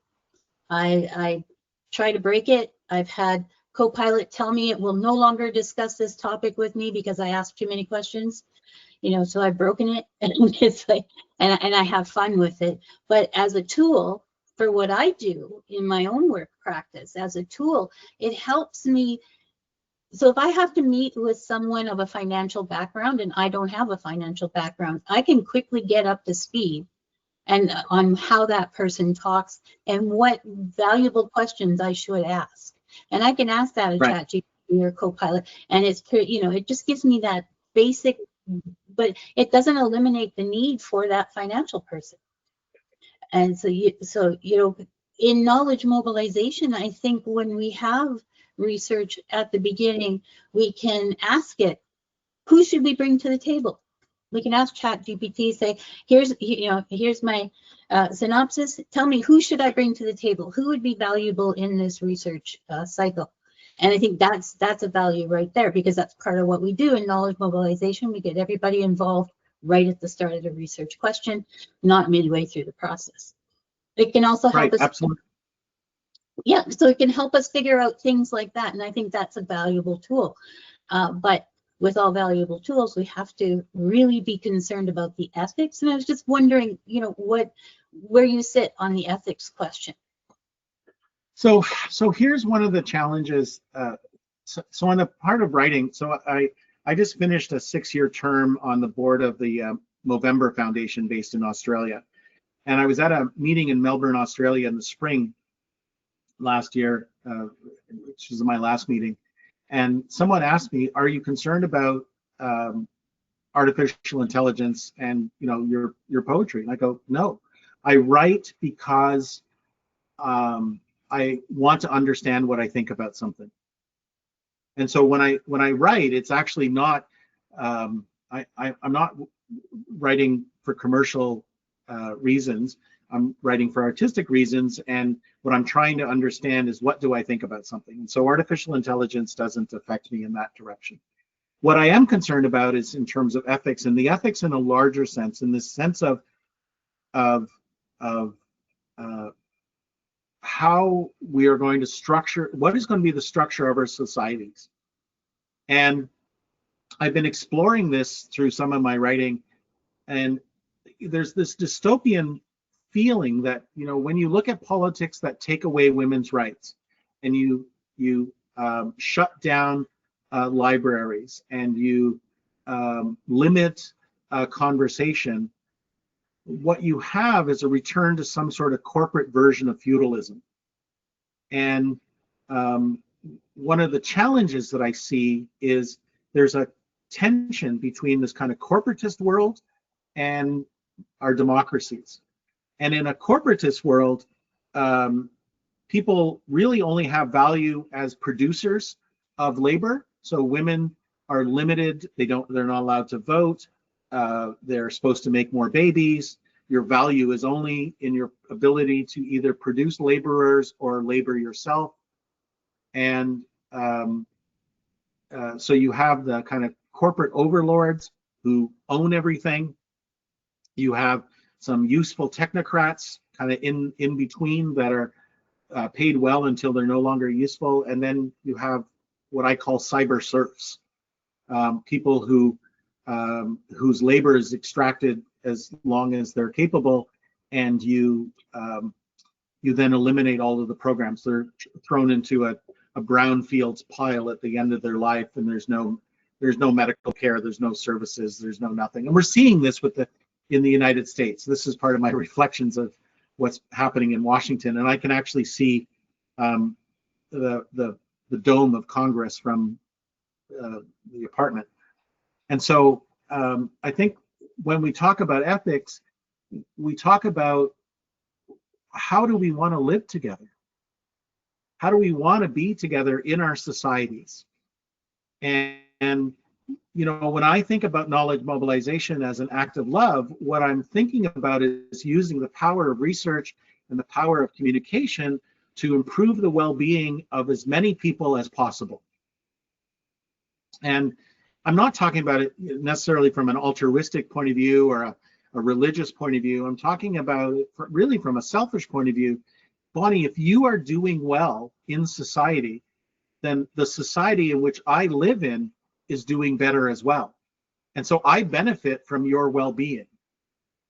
I try to break it. I've had Copilot tell me it will no longer discuss this topic with me because I asked too many questions. So I've broken it, and it's like, and I have fun with it. But as a tool for what I do in my own work practice, as a tool, it helps me. So if I have to meet with someone of a financial background and I don't have a financial background, I can quickly get up to speed and on how that person talks and what valuable questions I should ask. And I can ask that at Right. ChatGPT or Copilot, and it just gives me that basic, but it doesn't eliminate the need for that financial person. And so in knowledge mobilization, I think when we have research at the beginning, we can ask it, who should we bring to the table? We can ask ChatGPT, say, here's my synopsis. Tell me, who should I bring to the table? Who would be valuable in this research cycle? And I think that's a value right there, because that's part of what we do in knowledge mobilization. We get everybody involved right at the start of the research question, not midway through the process. It can also help us. Absolutely. Yeah, so it can help us figure out things like that. And I think that's a valuable tool. But with all valuable tools, we have to really be concerned about the ethics. And I was just wondering, where you sit on the ethics question. So here's one of the challenges. So on the part of writing, so I just finished a 6-year term on the board of the Movember Foundation based in Australia. And I was at a meeting in Melbourne, Australia in the spring last year, which was my last meeting, and someone asked me, "Are you concerned about artificial intelligence and your poetry?" And I go, "No, I write because I want to understand what I think about something." And so when I write, it's actually not I'm not writing for commercial reasons. I'm writing for artistic reasons, and what I'm trying to understand is, what do I think about something? And so artificial intelligence doesn't affect me in that direction. What I am concerned about is in terms of ethics, and the ethics in a larger sense, in the sense of uh, how we are going to structure, what is going to be the structure of our societies. And I've been exploring this through some of my writing, and there's this dystopian feeling that, when you look at politics that take away women's rights, and you shut down libraries, and you limit conversation, what you have is a return to some sort of corporate version of feudalism. And one of the challenges that I see is there's a tension between this kind of corporatist world and our democracies. And in a corporatist world, people really only have value as producers of labor. So women are limited. They're not allowed to vote. They're supposed to make more babies. Your value is only in your ability to either produce laborers or labor yourself. And so you have the kind of corporate overlords who own everything. You have some useful technocrats kind of in between that are paid well until they're no longer useful. And then you have what I call cyber serfs, people whose labor is extracted as long as they're capable, and you then eliminate all of the programs. They're thrown into a brownfields pile at the end of their life, and there's no medical care, there's no services, there's no nothing. And we're seeing this in the United States. This is part of my reflections of what's happening in Washington, and I can actually see the dome of Congress from the apartment. And so I think when we talk about ethics, we talk about, how do we want to live together? How do we want to be together in our societies? And when I think about knowledge mobilization as an act of love, what I'm thinking about is using the power of research and the power of communication to improve the well-being of as many people as possible. And I'm not talking about it necessarily from an altruistic point of view or a religious point of view. I'm talking about it really from a selfish point of view. Bonnie, if you are doing well in society, then the society in which I live in is doing better as well. And so I benefit from your well-being.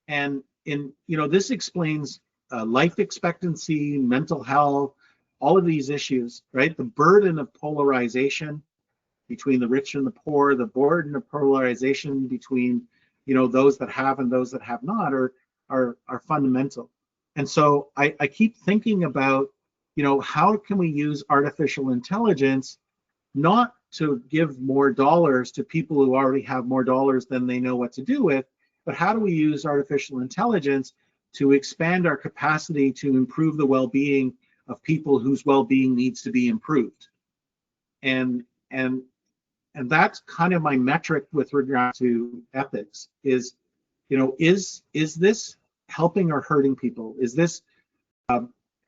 And this explains life expectancy, mental health, all of these issues, right? The burden of polarization between the rich and the poor, the burden of polarization between those that have and those that have not are fundamental. And so I keep thinking about how can we use artificial intelligence not to give more dollars to people who already have more dollars than they know what to do with, but how do we use artificial intelligence to expand our capacity to improve the well-being of people whose well-being needs to be improved. And that's kind of my metric with regard to ethics is this helping or hurting people? Is this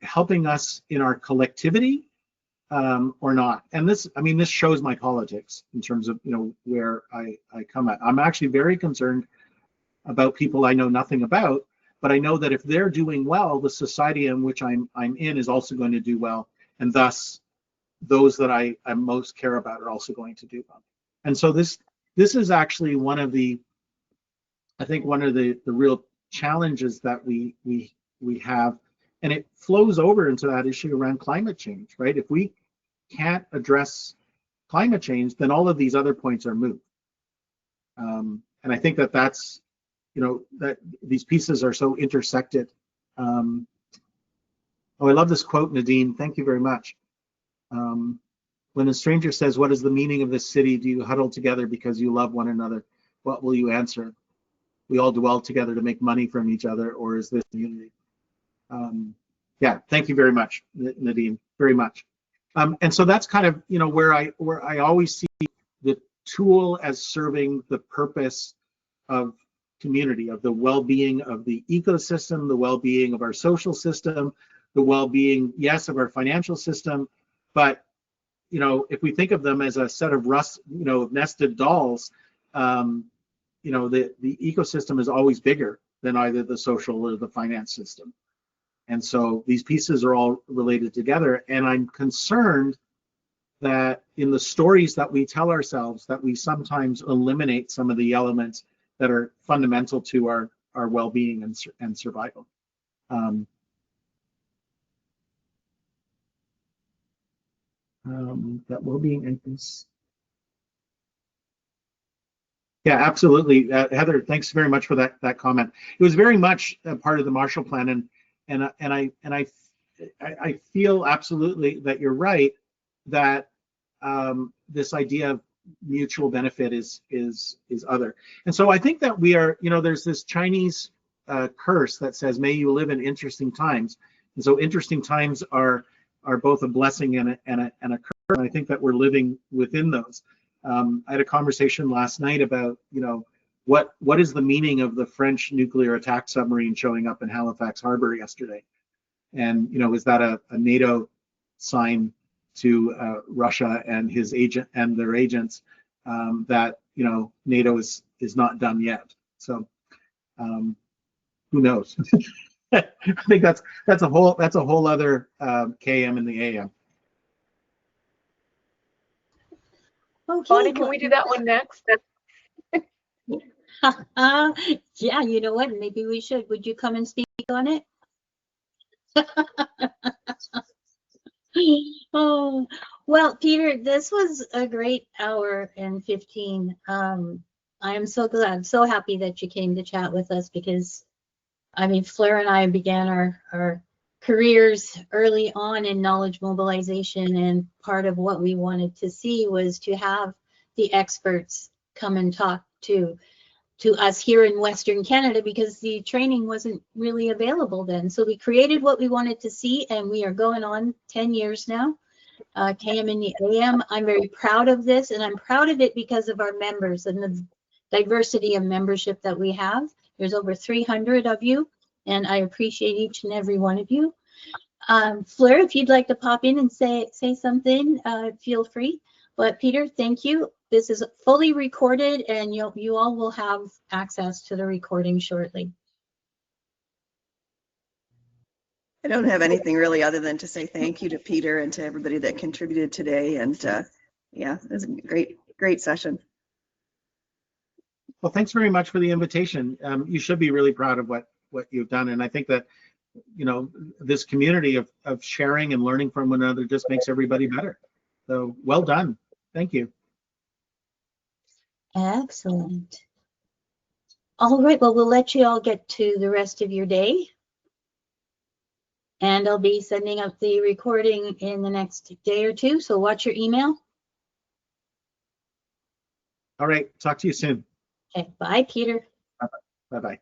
helping us in our collectivity or not? And this shows my politics in terms of where I come at. I'm actually very concerned about people I know nothing about, but I know that if they're doing well, the society in which I'm in is also going to do well, and thus those that I most care about are also going to do well. And so this is actually one of the real challenges that we have, and it flows over into that issue around climate change, right? If we can't address climate change, then all of these other points are moot. And I think that's that these pieces are so intersected. I love this quote, Nadine. Thank you very much. When a stranger says, "What is the meaning of this city?" Do you huddle together because you love one another? What will you answer? We all dwell together to make money from each other, or is this unity? Yeah, thank you very much, Nadine, very much. And so that's kind of, you know, where I always see the tool as serving the purpose of community, of the well-being of the ecosystem, the well-being of our social system, the well-being, yes, of our financial system. But, you know, if we think of them as a set of nested dolls, you know, the ecosystem is always bigger than either the social or the finance system. And so these pieces are all related together. And I'm concerned that in the stories that we tell ourselves, that we sometimes eliminate some of the elements that are fundamental to our well-being and survival. That well-being and yeah, absolutely, Heather. Thanks very much for that comment. It was very much a part of the Marshall Plan, and I feel absolutely that you're right, that this idea of mutual benefit is other. And so I think that we are, you know, there's this Chinese curse that says, "May you live in interesting times." And so interesting times are both a blessing and a curse. And I think that we're living within those. I had a conversation last night about, you know, what is the meaning of the French nuclear attack submarine showing up in Halifax Harbor yesterday? And, you know, is that a NATO sign to Russia and his agent and their agents that, you know, NATO is not done yet? So who knows? I think that's a whole other KM in the AM. Okay, Bonnie, can we do that one next? yeah, you know what? Maybe we should. Would you come and speak on it? Oh, well, Peter, this was a great hour and 15. I am so glad, so happy that you came to chat with us, because, I mean, Fleur and I began our careers early on in knowledge mobilization, and part of what we wanted to see was to have the experts come and talk to us here in Western Canada, because the training wasn't really available then. So we created what we wanted to see, and we are going on 10 years now. KM in the AM. I'm very proud of this, and I'm proud of it because of our members and the diversity of membership that we have. There's over 300 of you, and I appreciate each and every one of you. Fleur, if you'd like to pop in and say something, feel free. But Peter, thank you. This is fully recorded, and you all will have access to the recording shortly. I don't have anything really other than to say thank you to Peter and to everybody that contributed today. And yeah, it was a great session. Well, thanks very much for the invitation. You should be really proud of what you've done. And I think that, you know, this community of sharing and learning from one another just makes everybody better. So well done. Thank you. Excellent. All right, well, we'll let you all get to the rest of your day. And I'll be sending up the recording in the next day or two, so watch your email. All right, talk to you soon. Okay, bye, Peter. Bye-bye.